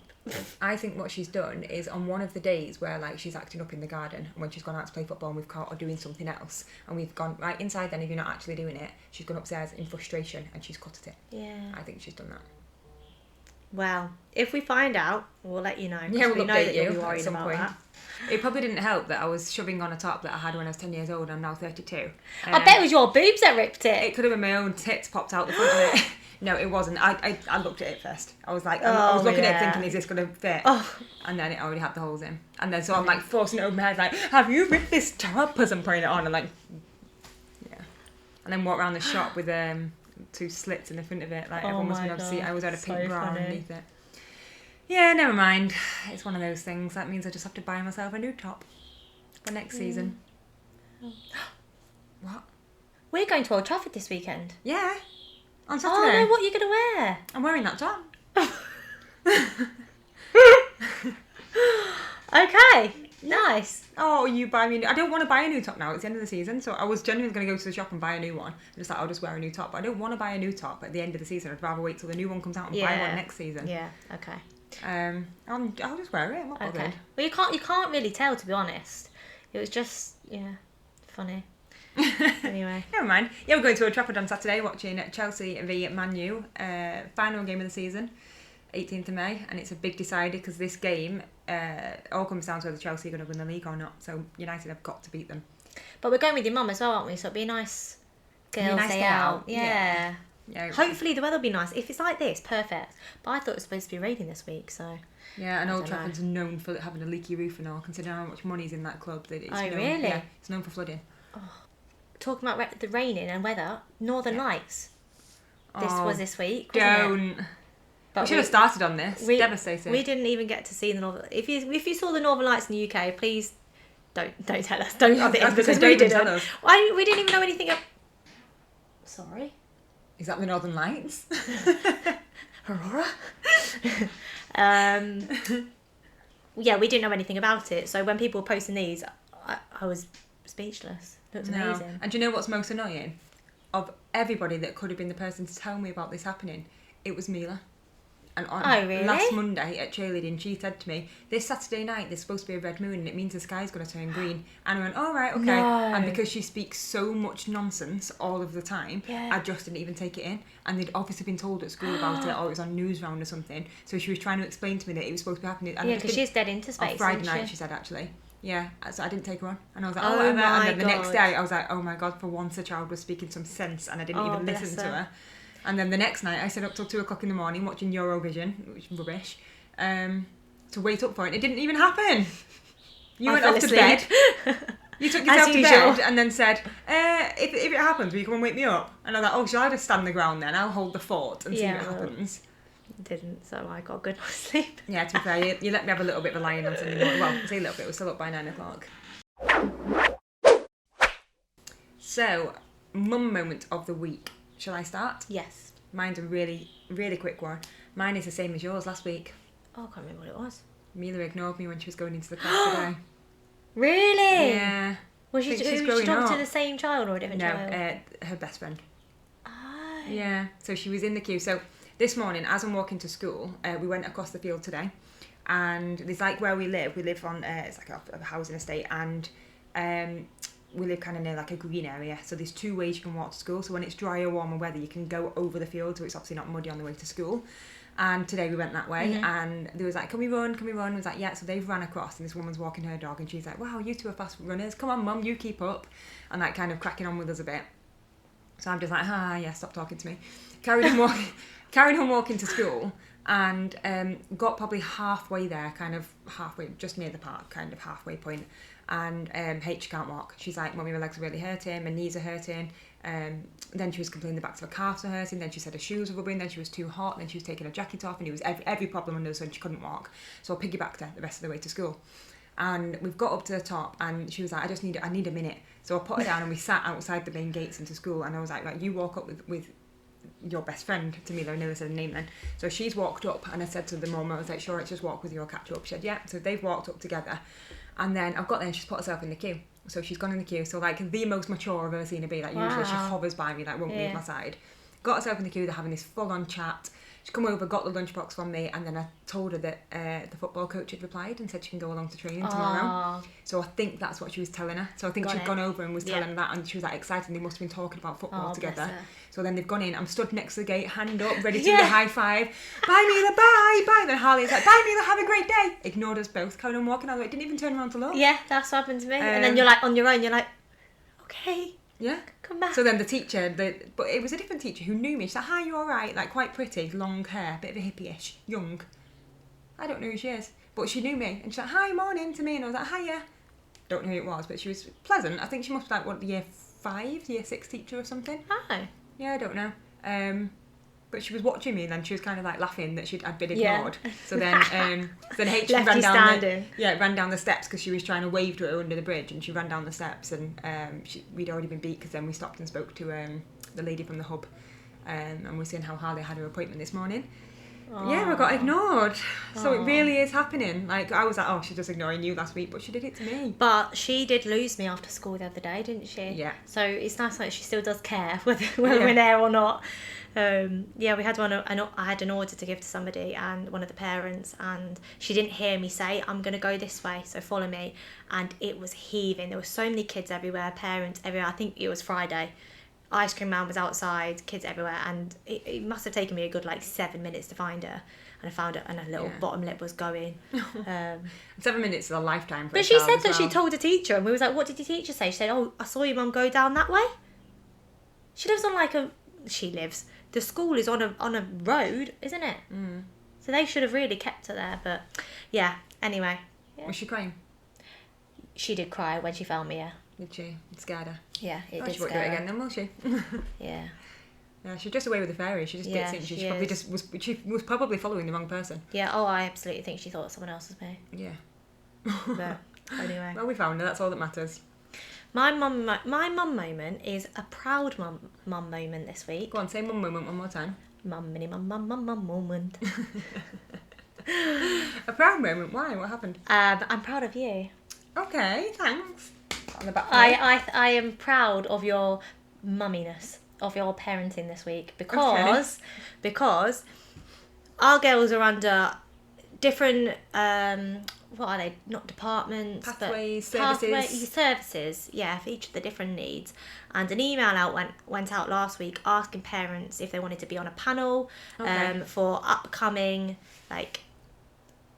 I think what she's done is on one of the days where like she's acting up in the garden, when she's gone out to play football and we've caught her doing something else, and we've gone right inside then if you're not actually doing it, she's gone upstairs in frustration and she's cut at it. Yeah. I think she's done that. Well, if we find out, we'll let you know. 'Cause Yeah, we'll we know update that you'll you be at worried some about point. that. It probably didn't help that I was shoving on a top that I had when I was 10 years old and I'm now 32. I bet it was your boobs that ripped it. It could have been my own tits popped out the front of it. No, it wasn't. I looked at it first. I was like, I was looking at it thinking, is this going to fit? Oh. And then it already had the holes in. And then so I'm like forcing it over my head, like, have you ripped this top? As I'm putting it on, and like, yeah. And then walk around the shop with two slits in the front of it, like everyone was going to see. I always had a pink bra underneath it. Yeah, never mind. It's one of those things. That means I just have to buy myself a new top for next season. What? We're going to Old Trafford this weekend. Yeah. On Oh Saturday. no, what are you going to wear? I'm wearing that top. Okay, nice. Oh, you buy me. I don't want to buy a new top now. It's the end of the season, so I was genuinely going to go to the shop and buy a new one. I'm just like, I'll just wear a new top. But I don't want to buy a new top at the end of the season. I'd rather wait till the new one comes out and buy one next season. Yeah. Okay. I'll just wear it. I'm not bothered. Okay. Well, you can't really tell, to be honest. It was just funny. Anyway. Never mind. Yeah, we're going to Old Trafford on Saturday watching Chelsea v Man U, final game of the season, 18th of May, and it's a big decider because this game all comes down to whether Chelsea are going to win the league or not. So United have got to beat them. But we're going with your mum as well, aren't we? So it'd be a nice girls' day out. Yeah. Hopefully the weather will be nice. If it's like this, perfect. But I thought it was supposed to be raining this week, so. Yeah, and Old Trafford's known for having a leaky roof and all, considering how much money's in that club. That it's known, really? Yeah, it's known for flooding. Oh. Talking about the raining and weather, Northern Lights. This was this week, wasn't it? But we should have started on this. Devastating. We didn't even get to see the Northern. If you saw the Northern Lights in the UK, please Don't tell us. Don't rub it I in was gonna because say, we don't even didn't. tell us. Why we didn't even know anything. Sorry, Is that the Northern Lights? Aurora. Yeah, we didn't know anything about it. So when people were posting these, I was speechless. It looked amazing. And do you know what's most annoying? Of everybody that could have been the person to tell me about this happening, it was Mila. And on really? last Monday at cheerleading, she said to me, this Saturday night there's supposed to be a red moon and it means the sky's going to turn green. And I went, all right, okay. No. And because she speaks so much nonsense all of the time, Yeah. I just didn't even take it in. And they'd obviously been told at school about it, or it was on news round or something. So she was trying to explain to me that it was supposed to be happening. And Yeah, because she's dead into space. on Friday isn't night, she? she said, actually. Yeah, so I didn't take her on. And I was like, Oh whatever. my And then the next God. day, I was like, oh my God, for once a child was speaking some sense and I didn't even bless listen to her. her. And then the next night, I stayed up till 2 o'clock in the morning watching Eurovision, which is rubbish, to wait up for it. It didn't even happen. You I went fell off to asleep. bed. You took As yourself to usual. bed and then said, if it happens, will you come and wake me up? And I was like, oh, shall I just stand the ground then? I'll hold the fort and see Yeah, what well. happens. Didn't, so I got a good night's sleep. Yeah, to be fair, you let me have a little bit of a lie-in on Sunday morning. Well, I say a little bit, we're still up by 9 o'clock. So, mum moment of the week. Shall I start? Yes. Mine's a really, really quick one. Mine is the same as yours last week. Oh, I can't remember what it was. Mila ignored me when she was going into the class today. Really? Yeah. Was she, think she's was she growing talking to up. the same child or a different No, child? her best friend. Oh. Yeah. So she was in the queue. So this morning, as I'm walking to school, we went across the field today. And there's like where we live on, it's like a housing estate. And we live kind of near like a green area. So there's 2 ways you can walk to school. So when it's dry or warmer weather, you can go over the field. So it's obviously not muddy on the way to school. And today we went that way, and there was like, can we run? I was like, yeah. So they've ran across, and this woman's walking her dog, and she's like, wow, you two are fast runners. Come on, mum, you keep up. And like kind of cracking on with us a bit. So I'm just like, yeah, stop talking to me. Carried on walking to school, and got probably halfway there, kind of halfway, just near the park, kind of halfway point. And H can't walk. She's like, mummy, my legs are really hurting, my knees are hurting. Then she was complaining the backs of her calves were hurting, then she said her shoes were rubbing, then she was too hot, then she was taking her jacket off, and it was every problem under the sun. She couldn't walk. So I piggybacked her the rest of the way to school. And we've got up to the top, and she was like, I need a minute. So I put her down, and we sat outside the main gates into school, and I was like, right, you walk up with your best friend to me, though I never said her name then. So she's walked up, and I said to the mum, I was like, sure, let's just walk with you, I'll catch you up. She said, yeah. So they've walked up together. And then I've got there and she's put herself in the queue. So she's gone in the queue. So like the most mature I've ever seen her be. Like usually she hovers by me, like won't leave my side. Got herself in the queue, they're having this full on chat. She come over, got the lunchbox from me, and then I told her that the football coach had replied and said she can go along to training tomorrow. So I think that's what she was telling her. So I think she'd gone over and was telling her that, and she was like excited, and they must have been talking about football together. So then they've gone in, I'm stood next to the gate, hand up, ready to do the high five. Bye Mila, bye. Then Harley's like, bye Mila, have a great day. Ignored us both, carried on walking out the way, didn't even turn around to look. Yeah, that's what happened to me. And then you're like on your own, you're like, okay, Yeah. come back. So then the teacher, but it was a different teacher who knew me. She's like, hi, you alright? Like quite pretty, long hair, bit of a hippie-ish, young. I don't know who she is, but she knew me. And she's like, hi, morning to me. And I was like, hiya. Don't know who it was, but she was pleasant. I think she must be like, what, year 6 teacher or something? Oh. Yeah, I don't know. But she was watching me, and then she was kind of like laughing that I'd been ignored. So then H Left ran you down standing. ran down the steps because she was trying to wave to her under the bridge, and she ran down the steps, and we'd already been beat because then we stopped and spoke to the lady from the hub, and we were seeing how Harley had her appointment this morning. Yeah, I got ignored. So it really is happening. Like I was like, oh, she's just ignoring you last week, but she did it to me. But she did lose me after school the other day, didn't she? Yeah. So it's nice that she still does care whether we're there or not. Yeah, we had I had an order to give to somebody, and one of the parents, and she didn't hear me say, I'm going to go this way, so follow me. And it was heaving. There were so many kids everywhere, parents everywhere. I think it was Friday. Ice cream man was outside, kids everywhere, and it must have taken me a good 7 minutes to find her. And I found her, and her little bottom lip was going. 7 minutes is a lifetime for But a she child said as that she well. told the teacher, and we was like, what did the teacher say? She said, oh, I saw your mum go down that way. She lives on the school is on a road, isn't it? Mm. So they should have really kept her there, but yeah, anyway. Yeah. Was she crying? She did cry when she found me, yeah. Did she? It scared her. Yeah, it Oh, did she won't do scare it her. again then, will she? Yeah. Yeah, she's just away with the fairy. She just gets in. She probably she was probably following the wrong person. Yeah, I absolutely think she thought someone else was me. Yeah. But Anyway. Well, we found her. That's all that matters. My mum moment is a proud mum moment this week. Go on, say mum moment one more time. Mum moment. A proud moment? Why? What happened? I'm proud of you. Okay, thanks. On the back I am proud of your mumminess, of your parenting this week, because our girls are under different what are they? Not departments, Pathways, services. Yeah, for each of the different needs. And an email went out last week asking parents if they wanted to be on a panel for upcoming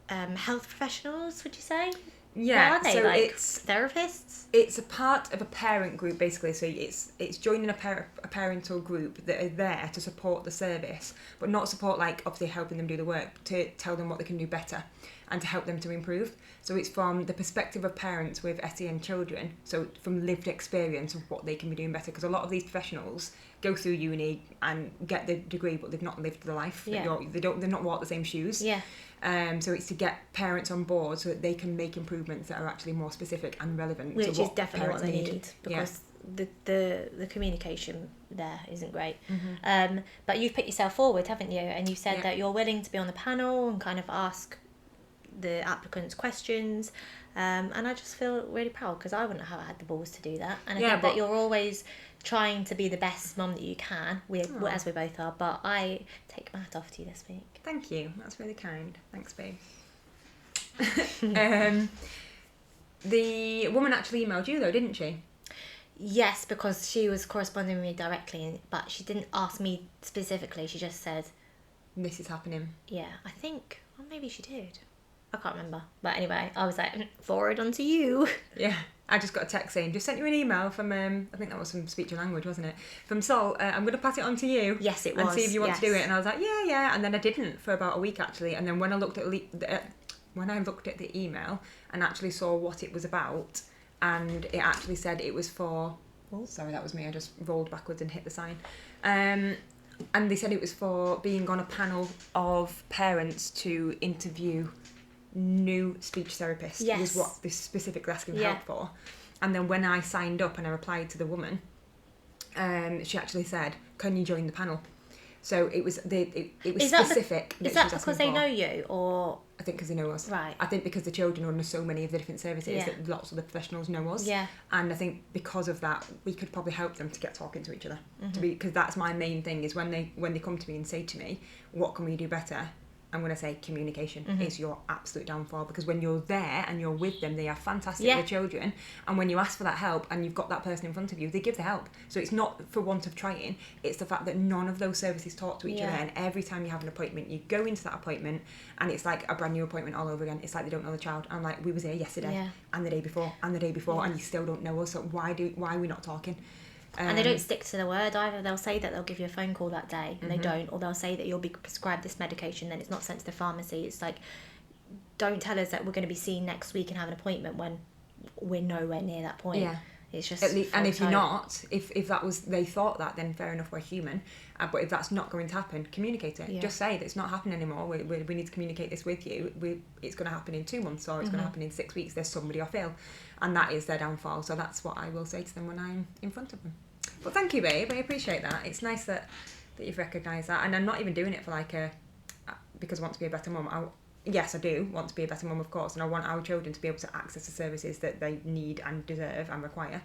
health professionals. Would you say? Yeah, what are they, so like it's therapists. It's a part of a parent group basically. So it's joining a parental group that are there to support the service, but not support obviously helping them do the work, to tell them what they can do better and to help them to improve. So it's from the perspective of parents with SEN children, so from lived experience of what they can be doing better, because a lot of these professionals go through uni and get the degree, but they've not lived the life. Yeah. They've not walked the same shoes. Yeah. So it's to get parents on board so that they can make improvements that are actually more specific and relevant. Which to is definitely what they need, because yeah. the communication there isn't great. Mm-hmm. But you've put yourself forward, haven't you? And you said that you're willing to be on the panel and kind of ask the applicants questions. And I just feel really proud, because I wouldn't have had the balls to do that. And I think that you're always trying to be the best mum that you can, as we both are. But I take my hat off to you this week. Thank you. That's really kind. Thanks, babe. The woman actually emailed you though, didn't she? Yes, because she was corresponding with me directly, but she didn't ask me specifically. She just said, "This is happening." Yeah, I think, or maybe she did. I can't remember. But anyway, I was like, forward onto you. Yeah, I just got a text saying, just sent you an email from, I think that was from Speech and Language, wasn't it? From Sol, I'm going to pass it on to you. Yes, it was. And see if you want to do it. And I was like, yeah. And then I didn't for about a week, actually. And then when I looked at the email and actually saw what it was about, and it actually said it was for... Oh, sorry, that was me. I just rolled backwards and hit the sign. And they said it was for being on a panel of parents to interview new speech therapists. Yes. Was what this specifically asking help for. And then when I signed up and I replied to the woman, she actually said, "Can you join the panel?" So it was specific. Is that because they know you, or? I think because they know us. Right. I think because the children are under so many of the different services that lots of the professionals know us. Yeah. And I think because of that, we could probably help them to get talking to each other. Because that's my main thing, is when they come to me and say to me, "What can we do better?" I'm going to say communication is your absolute downfall, because when you're there and you're with them, they are fantastic, the children, and when you ask for that help and you've got that person in front of you, they give the help. So it's not for want of trying, it's the fact that none of those services talk to each other, and every time you have an appointment, you go into that appointment and it's like a brand new appointment all over again. It's like they don't know the child. I'm like, we was here yesterday and the day before and the day before and you still don't know us, so why are we not talking? And they don't stick to the word either. They'll say that they'll give you a phone call that day, and they don't. Or they'll say that you'll be prescribed this medication, then it's not sent to the pharmacy. It's like, don't tell us that we're going to be seen next week and have an appointment when we're nowhere near that point. Yeah. It's just... and if you're not, if that was... They thought that, then fair enough, we're human. But if that's not going to happen, communicate it. Yeah. Just say that it's not happening anymore. We need to communicate this with you. It's going to happen in 2 months, or it's going to happen in 6 weeks. There's somebody off ill. And that is their downfall. So that's what I will say to them when I'm in front of them. But thank you, babe. I appreciate that. It's nice that you've recognised that. And I'm not even doing it for because I want to be a better mum. Yes, I do want to be a better mum, of course, and I want our children to be able to access the services that they need and deserve and require.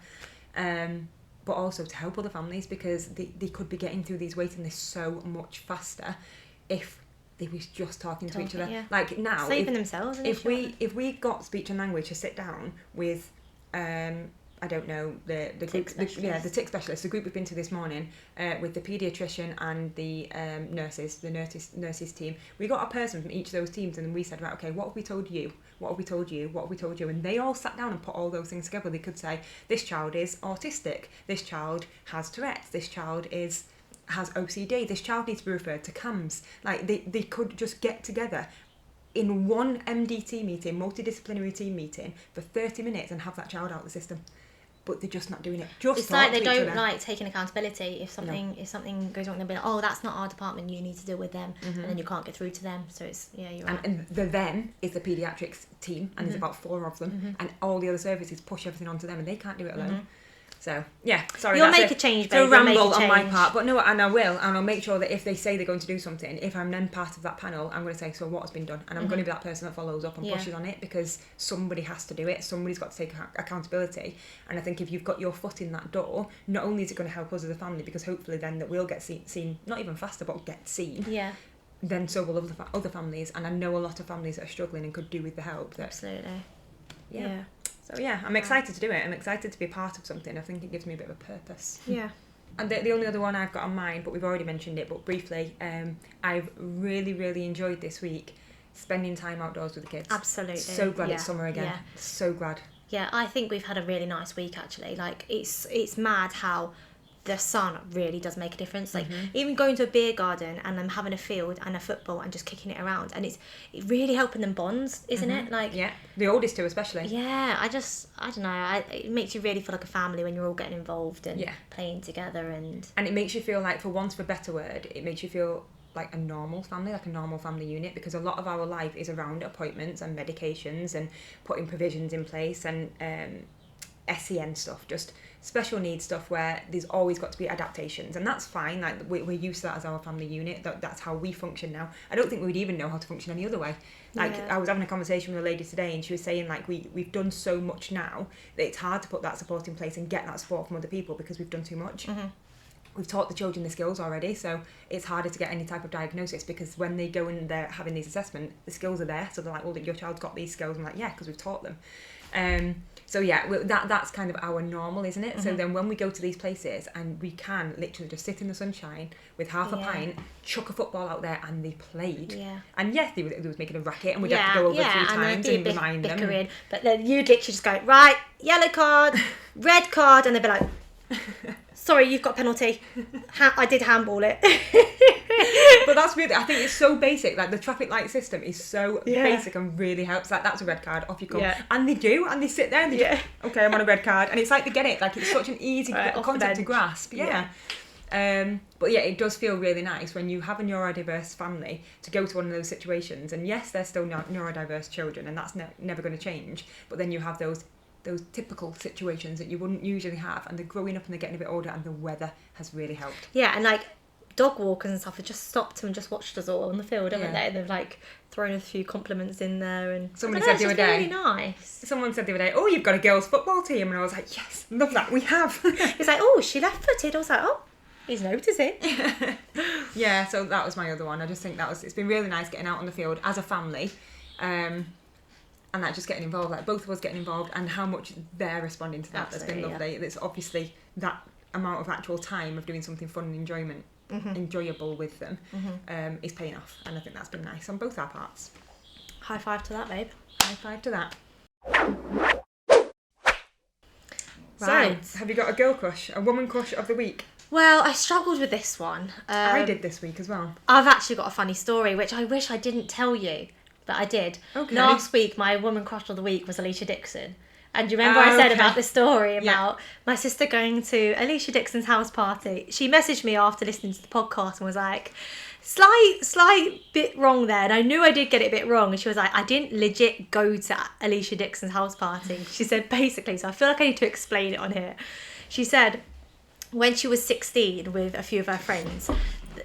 But also to help other families, because they could be getting through these waiting lists so much faster if they was just talking to each other. Yeah. Like now, saving themselves. If we got speech and language to sit down with I don't know, the tick specialist, the group we've been to this morning, with the paediatrician and the nurses team. We got a person from each of those teams, and then we said, right, okay, what have we told you? What have we told you? What have we told you? And they all sat down and put all those things together. They could say, this child is autistic, this child has Tourette's, this child has OCD, this child needs to be referred to CAMHS. Like, they could just get together in one MDT meeting, multidisciplinary team meeting, for 30 minutes and have that child out of the system. but they're just not doing it. Just it's talk like to they each don't other. like taking accountability. If something goes wrong, they'll be like, oh, that's not our department, you need to deal with them, and then you can't get through to them. So it's you're right. And the then is the paediatrics team, and there's about 4 of them, and all the other services push everything onto them, and they can't do it alone. So yeah, sorry. You'll that's make a change, it's a babe. You'll make a ramble on my change. part, but no, and I will, and I'll make sure that if they say they're going to do something, if I'm then part of that panel, I'm going to say, so what has been done, and I'm going to be that person that follows up and Yeah. pushes on it, because somebody has to do it. Somebody's got to take accountability, and I think if you've got your foot in that door, not only is it going to help us as a family, because hopefully then that we'll get seen not even faster, but get seen. Yeah, Then so will other families, and I know a lot of families that are struggling and could do with the help. That, absolutely. yeah. So yeah, I'm excited to do it. I'm excited to be a part of something. I think it gives me a bit of a purpose. Yeah. And the only other one I've got on mind, but we've already mentioned it, but briefly, I've really, really enjoyed this week spending time outdoors with the kids. Absolutely. So glad it's summer again. Yeah. So glad. Yeah, I think we've had a really nice week actually. Like it's mad how the sun really does make a difference. Like even going to a beer garden and them having a field and a football and just kicking it around, and it's really helping them bonds, isn't it? Like Yeah, the oldest two especially. yeah, I don't know. It makes you really feel like a family when you're all getting involved and Yeah. playing together and And it makes you feel like, for want of a better word, it makes you feel like a normal family, like a normal family unit, because a lot of our life is around appointments and medications and putting provisions in place and SEN stuff, just special needs stuff where there's always got to be adaptations, and that's fine. Like we're used to that as our family unit. That's how we function now. I don't think we'd even know how to function any other way. Like Yeah. I was having a conversation with a lady today, and she was saying like we've done so much now that it's hard to put that support in place and get that support from other people because we've done too much. We've taught the children the skills already, so it's harder to get any type of diagnosis, because when they go and they're having these assessments, the skills are there, so they're like, well, your child's got these skills. I'm like, yeah, because we've taught them. So yeah, that's kind of our normal, isn't it? So then when we go to these places and we can literally just sit in the sunshine with half a Yeah. pint, chuck a football out there, and they played. Yeah. And yes, they was making a racket, and we'd have to go over a few times and remind them. bickering, but then you'd literally just go, right, yellow card, red card, and they'd be like, sorry, you've got a penalty. I did handball it. But that's really, I think it's so basic. Like the traffic light system is so Yeah. basic and really helps. Like that's a red card, off you come. Yeah. And they do, and they sit there and they Yeah. okay, I'm on a red card, and it's like they get it. Like it's such an easy Right, off the concept to bench. grasp. Yeah. But yeah, it does feel really nice when you have a neurodiverse family to go to one of those situations. And yes, they're still neurodiverse children, and that's never going to change. But then you have those typical situations that you wouldn't usually have, and they're growing up and they're getting a bit older, and the weather has really helped. Yeah, and like dog walkers and stuff have just stopped and just watched us all on the field, haven't Yeah. they? They've like thrown a few compliments in there, and Somebody I don't know, said the it's other just day- really nice. Someone said the other day, oh, you've got a girls' football team, and I was like, yes, love that, we have. It's like, oh, she left-footed. I was like, oh, he's noticing. Yeah, so that was my other one. I just think it's been really nice getting out on the field as a family, and that just getting involved, like both of us getting involved, and how much they're responding to that. That's been Absolutely, lovely. It's obviously that amount of actual time of doing something fun and enjoyable with them is paying off, and I think that's been nice on both our parts. High five to that, babe. High five to that. Right. So, have you got a girl crush, a woman crush of the week? Well, I struggled with this one. I did this week as well. I've actually got a funny story, which I wish I didn't tell you, but I did. Okay. Last week, my woman crush of the week was Alicia Dixon. And do you remember I said about the story about my sister going to Alicia Dixon's house party? She messaged me after listening to the podcast and was like, slight bit wrong there. And I knew I did get it a bit wrong. And she was like, I didn't legit go to Alicia Dixon's house party. She said, basically, so I feel like I need to explain it on here. She said, when she was 16 with a few of her friends,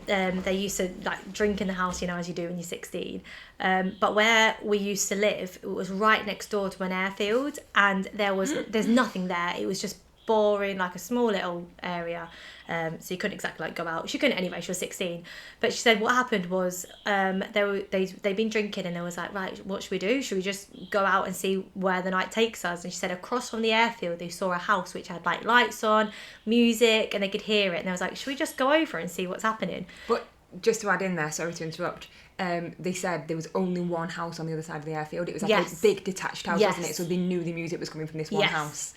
they used to like drink in the house, you know, as you do when you're 16. But where we used to live, it was right next door to an airfield, and there's nothing there. It was just boring, like a small little area. So you couldn't exactly like go out. She couldn't anyway. She was 16. But she said what happened was they'd been drinking, and they was like, right, what should we do? Should we just go out and see where the night takes us? And she said across from the airfield they saw a house which had like lights on, music, and they could hear it. And they was like, should we just go over and see what's happening? But just to add in there, sorry to interrupt, they said there was only one house on the other side of the airfield. It was like a big detached house, wasn't it? So they knew the music was coming from this one house.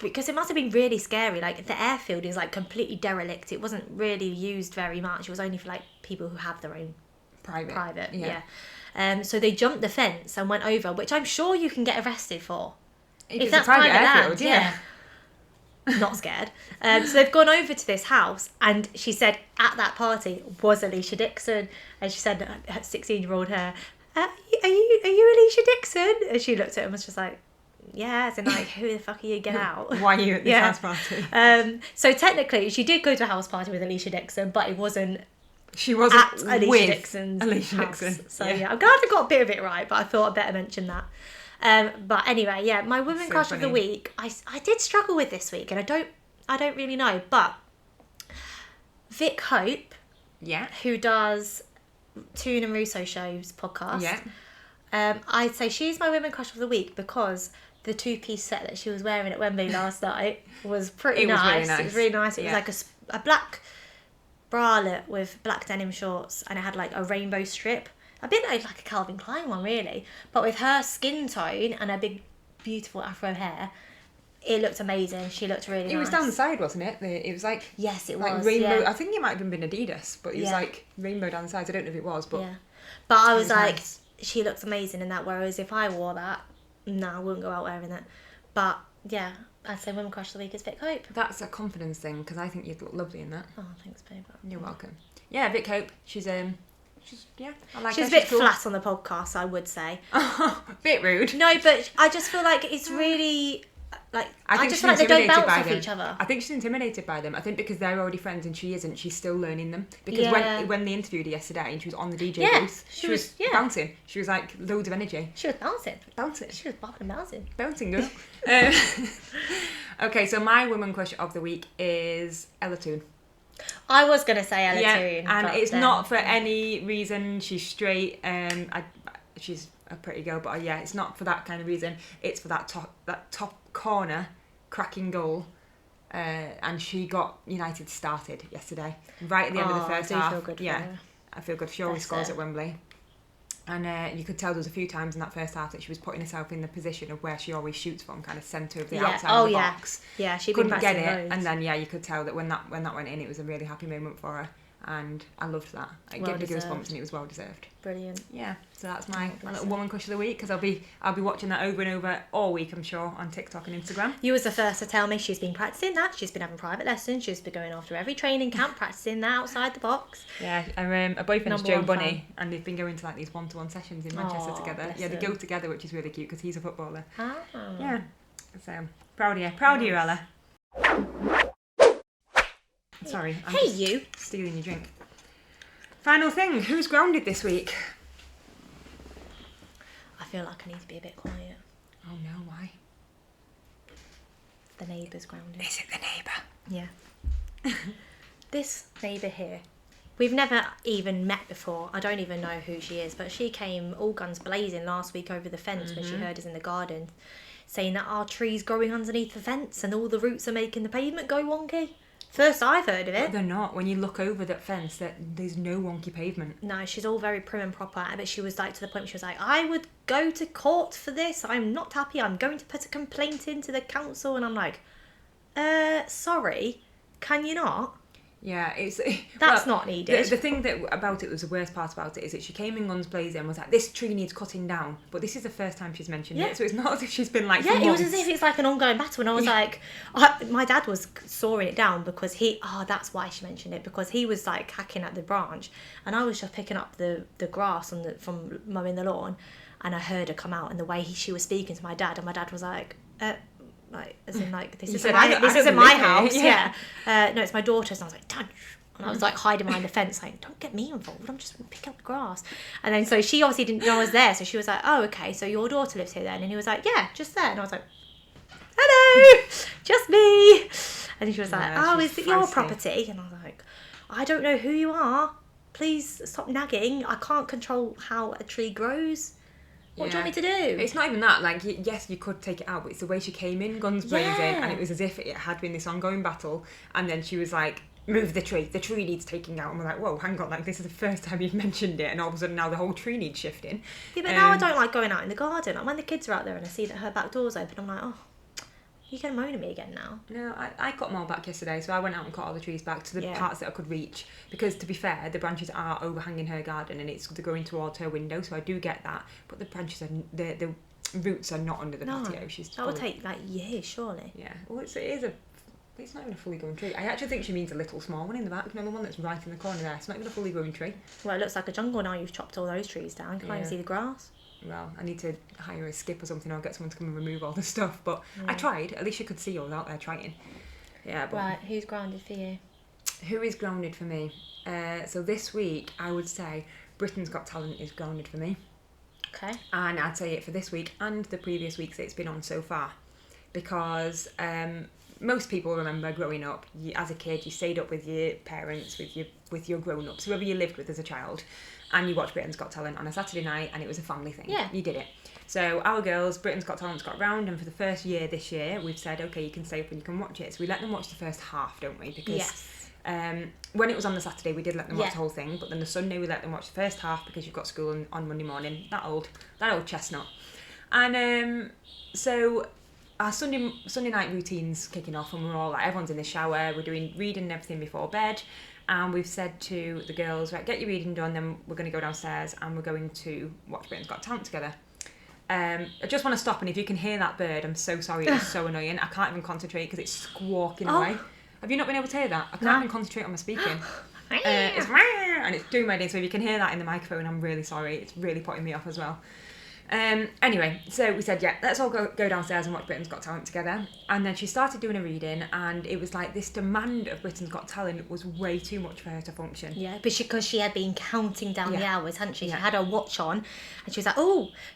Because it must have been really scary. Like the airfield is like completely derelict. It wasn't really used very much. It was only for like people who have their own private. Yeah. So they jumped the fence and went over, which I'm sure you can get arrested for. If it's a private airfield, yeah. not scared. So they've gone over to this house, and she said at that party was Alicia Dixon, and she said her 16-year-old her, are you Alicia Dixon? And she looked at him and was just like, yes, and like, who the fuck are you? Get out. Why are you at this house party? So technically, she did go to a house party with Alicia Dixon, but it wasn't. She wasn't at Alicia with Dixon's Alicia house. Dixon. So yeah, I'm glad I got a bit of it right, but I thought I'd better mention that. But anyway, yeah, my women So crush of the funny. week, I did struggle with this week, and I don't really know, but Vic Hope, Yeah. who does Toon and Russo Show's podcast, Yeah. I'd say she's my women crush of the week because the 2-piece set that she was wearing at Wembley last night was pretty It was nice. really nice. It was really nice. It Yeah. was like a black bralette with black denim shorts, and it had like a rainbow strip. A bit like a Calvin Klein one, really. But with her skin tone and her big, beautiful afro hair, it looked amazing. She looked really nice. It was down the side, wasn't it? It was like Yes, it like was. rainbow. Yeah. I think it might have been Adidas, but it was Yeah. like rainbow down the sides. I don't know if it was, but Yeah. But I it was was like, nice. she looks amazing in that, whereas if I wore that, no, I wouldn't go out wearing it. But yeah, I'd say women crush of the week is Vic Hope. that's a confidence thing because I think you'd look lovely in that. Oh, thanks, babe. You're welcome. Yeah, Vic Hope. She's yeah, I like She's her. a bit cool. flat on the podcast, I would say. Bit rude. No, but I just feel like it's really like I think just she's feel like they don't intimidated bounce by off them. each other. I think she's intimidated by them. I think because they're already friends and she isn't, she's still learning them. Because Yeah. when they interviewed her yesterday and she was on the DJ Yeah, booth, she was- yeah. bouncing. She was like loads of energy. She was bouncing. Bouncing. She was bopping and bouncing. Bouncing girl. Um, okay, so my woman crush of the week is Ella Toon. I was gonna say Ella Toon, and but it's then- not for any reason. She's straight. She's a pretty girl, but yeah, it's not for that kind of reason. It's for that top corner cracking goal. And she got United started yesterday, right at the end of the first I do half. feel good for yeah, her. I feel good. She always Bless scores her. at Wembley. And you could tell there was a few times in that first half that she was putting herself in the position of where she always shoots from, kind of centre of the outside of the box. Yeah, she'd been Couldn't get it, pressing loads. and then you could tell that when that went in, it was a really happy moment for her, and I loved that. It Well gave me deserved. goosebumps, and it was well deserved. Brilliant. Yeah, so that's my bless little her. woman crush of the week because I'll be watching that over and over all week, I'm sure, on TikTok and Instagram. You was the first to tell me she's been practicing that. She's been having private lessons. She's been going after every training camp, practicing that outside the box. Yeah, her boyfriend's Number Joe one Bunny, fan. and they've been going to like these one-to-one sessions in Manchester Aw, together. bless Yeah, they go them. together, which is really cute because he's a footballer. Ah. Yeah, so proud of you, Ella. Sorry, I'm Hey, just you. stealing your drink. Final thing, who's grounded this week? I feel like I need to be a bit quiet. Oh no, why? The neighbour's grounded. Is it the neighbour? Yeah. This neighbour here, we've never even met before. I don't even know who she is, but she came all guns blazing last week over the fence when she heard us in the garden, saying that our tree's growing underneath the fence and all the roots are making the pavement go wonky. First I've heard of But it. they're not. When you look over that fence, there's no wonky pavement. No, she's all very prim and proper, but she was like to the point where she was like, I would go to court for this. I'm not happy. I'm going to put a complaint into the council. And I'm like, sorry, can you not? Yeah, it's That's not needed. The thing that about it was the worst part about it is that she came in guns blazing and was like, "This tree needs cutting down." But this is the first time she's mentioned Yeah. it, so it's not as if she's been like. Yeah, for it was months. as if it's like an ongoing battle, and I was like, my dad was sawing it down because that's why she mentioned it, because he was like hacking at the branch, and I was just picking up the grass from mowing the lawn, and I heard her come out, and the way she was speaking to my dad, and my dad was like, as in like, this You isn't said, my, "I don't this isn't live my here." house, Yeah. yeah. No, it's my daughter's, and I was like, Dad. And I was like hiding behind the fence, like, don't get me involved, I'm just picking up the grass. And then so she obviously didn't know I was there, so she was like, oh, okay, so your daughter lives here then? And he was like, yeah, just there. And I was like, hello, just me. And she was like, Yeah, oh, she's is it your feisty. property? And I was like, I don't know who you are. Please stop nagging. I can't control how a tree grows. What do you want me to do? It's not even that. Like, yes, you could take it out, but it's the way she came in, guns blazing, Yeah. and it was as if it had been this ongoing battle. And then she was like, "Move the tree. The tree needs taking out." And we're like, "Whoa, hang on! Like, this is the first time you've mentioned it, and all of a sudden now the whole tree needs shifting." Yeah, but now I don't like going out in the garden. Like when the kids are out there and I see that her back door's open, I'm like, oh, you can moan at me again now. No, I cut them all back yesterday, so I went out and cut all the trees back to the Yeah. parts that I could reach. Because to be fair, the branches are overhanging her garden, and they're going towards her window, so I do get that. But the branches are the roots are not under the No, patio. She's that would fully- take like years, surely. Yeah, well, it is a It's not even a fully grown tree. I actually think she means a little small one in the back. You know, the one that's right in the corner there. It's not even a fully grown tree. Well, it looks like a jungle now. You've chopped all those trees down. Can't even see the grass. Well, I need to hire a skip or something, or get someone to come and remove all the stuff. But I tried. At least you could see I was out there trying. Yeah. But Right. Who's grounded for you? who is grounded for me? So this week, I would say Britain's Got Talent is grounded for me. Okay. And I'd say it for this week and the previous weeks it's been on so far. Because most people remember growing up, as a kid, you stayed up with your parents, with your grown-ups, whoever you lived with as a child, and you watched Britain's Got Talent on a Saturday night, and it was a family thing. Yeah. You did it. So our girls, Britain's Got Talent's got round, and for the first year this year, we've said, okay, you can stay up and you can watch it. So we let them watch the first half, don't we? Because Yes. when it was on the Saturday, we did let them watch Yeah. the whole thing, but then the Sunday we let them watch the first half because you've got school on Monday morning. That old chestnut. And so our Sunday night routine's kicking off, and we're all like, everyone's in the shower, we're doing reading and everything before bed, and we've said to the girls, right, get your reading done, then we're going to go downstairs and we're going to watch Britain's Got Talent together. I just want to stop, and if you can hear that bird, I'm so sorry, it's so annoying. I can't even concentrate because it's squawking away. Have you not been able to hear that? I can't even concentrate on my speaking. It's and it's doing my day, so if you can hear that in the microphone, I'm really sorry. It's really putting me off as well. Anyway, so we said, yeah, let's all go downstairs and watch Britain's Got Talent together. And then she started doing a reading, and it was like this demand of Britain's Got Talent was way too much for her to function. Yeah, but because she had been counting down the hours, hadn't she? Yeah. She had her watch on, and she was like,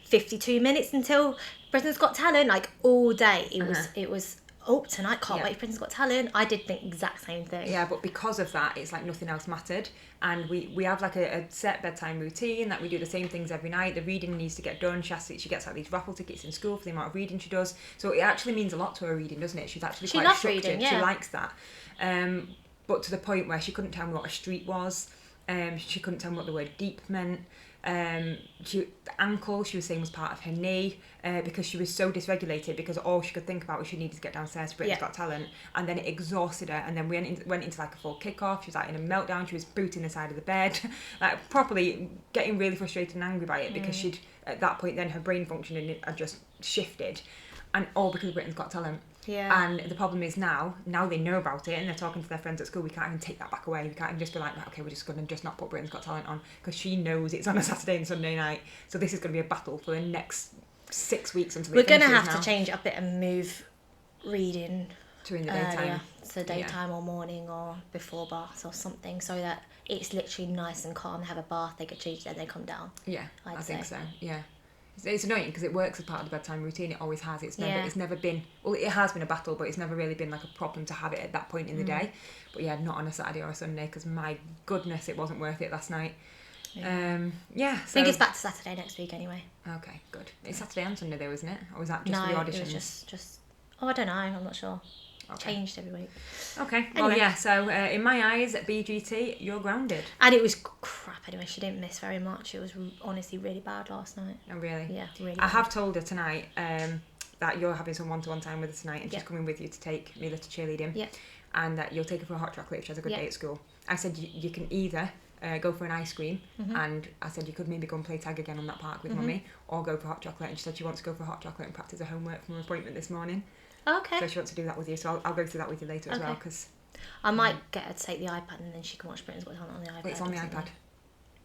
52 minutes until Britain's Got Talent, like all day. It was tonight, can't wait, Britain's Got Talent. I did the exact same thing. Yeah, but because of that, it's like nothing else mattered. And we have like a set bedtime routine that we do the same things every night. The reading needs to get done. She gets like these raffle tickets in school for the amount of reading she does. So it actually means a lot to her reading, doesn't it? She's actually She quite loves structured. reading, yeah. She likes that. But to the point where she couldn't tell me what a street was. She couldn't tell me what the word deep meant. The ankle, she was saying, was part of her knee, because she was so dysregulated, because all she could think about was she needed to get downstairs to Britain's Got Talent, and then it exhausted her, and then we went into like a full kick-off. She was like in a meltdown. She was booting the side of the bed, like properly getting really frustrated and angry by it, because she'd, at that point then, her brain functioning had just shifted, and all because of Britain's Got Talent. Yeah. And the problem is now they know about it and they're talking to their friends at school, we can't even take that back away. We can't even just be like, okay, we're just going to just not put Britain's Got Talent on, because she knows it's on a Saturday and Sunday night. So this is going to be a battle for the next 6 weeks until We're it finishes going to have now. to change it a bit and move reading During the earlier. daytime. So daytime or morning or before bath or something, so that it's literally nice and calm. They have a bath, they get changed, then they come down. Yeah, I'd I think say. so, yeah. It's annoying because it works as part of the bedtime routine. It always has. It's Yeah. never been, well, it has been a battle, but it's never really been like a problem to have it at that point in the day. But yeah, not on a Saturday or a Sunday, because my goodness, it wasn't worth it last night. Yeah. Yeah, I think it's back to Saturday next week anyway. Okay, good. It's Saturday and Sunday though, isn't it? Or was that just No, for the it auditions? was just. I don't know. I'm not sure. Okay. Changed every week. Okay, well, Anyway. yeah, so in my eyes, at BGT, you're grounded. And it was crap anyway. She didn't miss very much. It was honestly really bad last night. Oh, really? Yeah, really I bad. have told her tonight that you're having some one-to-one time with her tonight, and she's Yeah. coming with you to take Mila to cheerleading. Yeah. And that you'll take her for a hot chocolate if she has a good Yeah. day at school. I said you can either go for an ice cream, Mm-hmm. and I said you could maybe go and play tag again on that park with Mummy, or go for hot chocolate. And she said she wants to go for hot chocolate and practice her homework from her appointment this morning. Okay. So she wants to do that with you. So I'll go through that with you later as well, Okay. because I might get her to take the iPad and then she can watch Britain's Got Talent on the iPad. it's on the or something. iPad.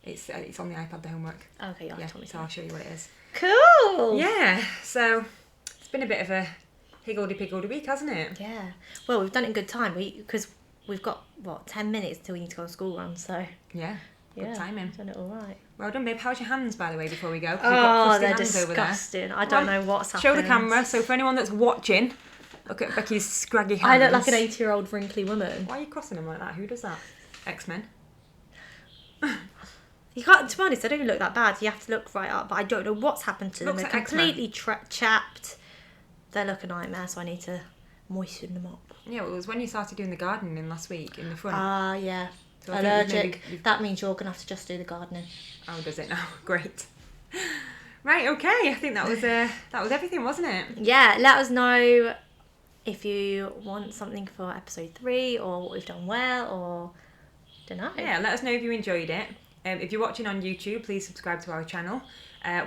It's on the iPad, the homework. Okay, yeah, Yeah, told me so I'll show you what it is. Cool. Yeah, so it's been a bit of a higgledy-piggledy week, hasn't it? Yeah. Well, we've done it in good time because we've got 10 minutes till we need to go on school run. So Yeah, good yeah, timing. we've done it all right. Well done, babe. How's your hands, by the way, before we go? 'Cause you've Oh, got crusty they're hands over there. disgusting. I don't know what's happening. Show the camera. So for anyone that's watching, look at Becky's scraggy hands. I look like an 80-year-old wrinkly woman. Why are you crossing them like that? Who does that? X-Men. You can't. To be honest, I don't even look that bad. You have to look right up, but I don't know what's happened to them. Looks They're like X-Men. completely chapped. They look a nightmare, so I need to moisten them up. Yeah, well, it was when you started doing the gardening last week in the front. Ah, yeah. So I think Allergic. maybe That means you're gonna have to just do the gardening. Oh, does it now? Great. Right, okay. I think that was everything, wasn't it? Yeah, let us know if you want something for episode 3 or what we've done well, or don't know. Yeah, let us know if you enjoyed it. If you're watching on YouTube, please subscribe to our channel.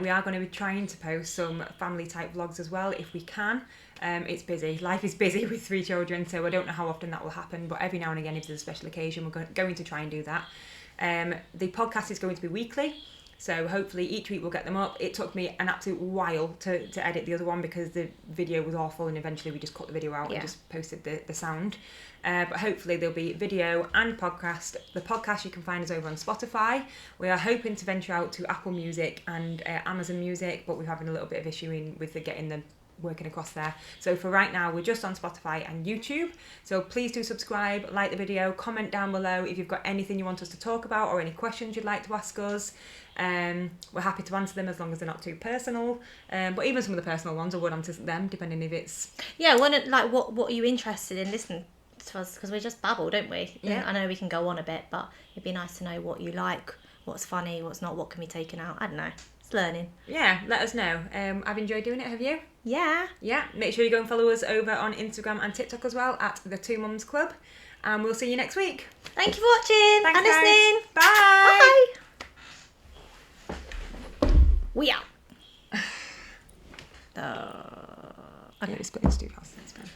We are going to be trying to post some family type vlogs as well if we can. It's busy. Life is busy with 3 children, so I don't know how often that will happen, but every now and again if there's a special occasion we're going to try and do that. The podcast is going to be weekly, so hopefully each week we'll get them up. It took me an absolute while to edit the other one because the video was awful, and eventually we just cut the video out and just posted the sound. But hopefully there'll be video and podcast. The podcast you can find us over on Spotify. We are hoping to venture out to Apple Music and Amazon Music, but we're having a little bit of issue with getting them working across there. So for right now, we're just on Spotify and YouTube. So please do subscribe, like the video, comment down below if you've got anything you want us to talk about or any questions you'd like to ask us. We're happy to answer them as long as they're not too personal. But even some of the personal ones, I would answer them depending if it's... Yeah, what are you interested in listening to us? Because we just babble, don't we? Yeah. I know we can go on a bit, but it'd be nice to know what you like, what's funny, what's not, what can be taken out. I don't know. It's learning. Yeah, let us know. I've enjoyed doing it, have you? Yeah. Yeah, make sure you go and follow us over on Instagram and TikTok as well at The Two Mums Club. And we'll see you next week. Thank you for watching. Thanks, and guys. listening. Bye. Bye. We out. Okay. Yeah, it's too fast. It's fine.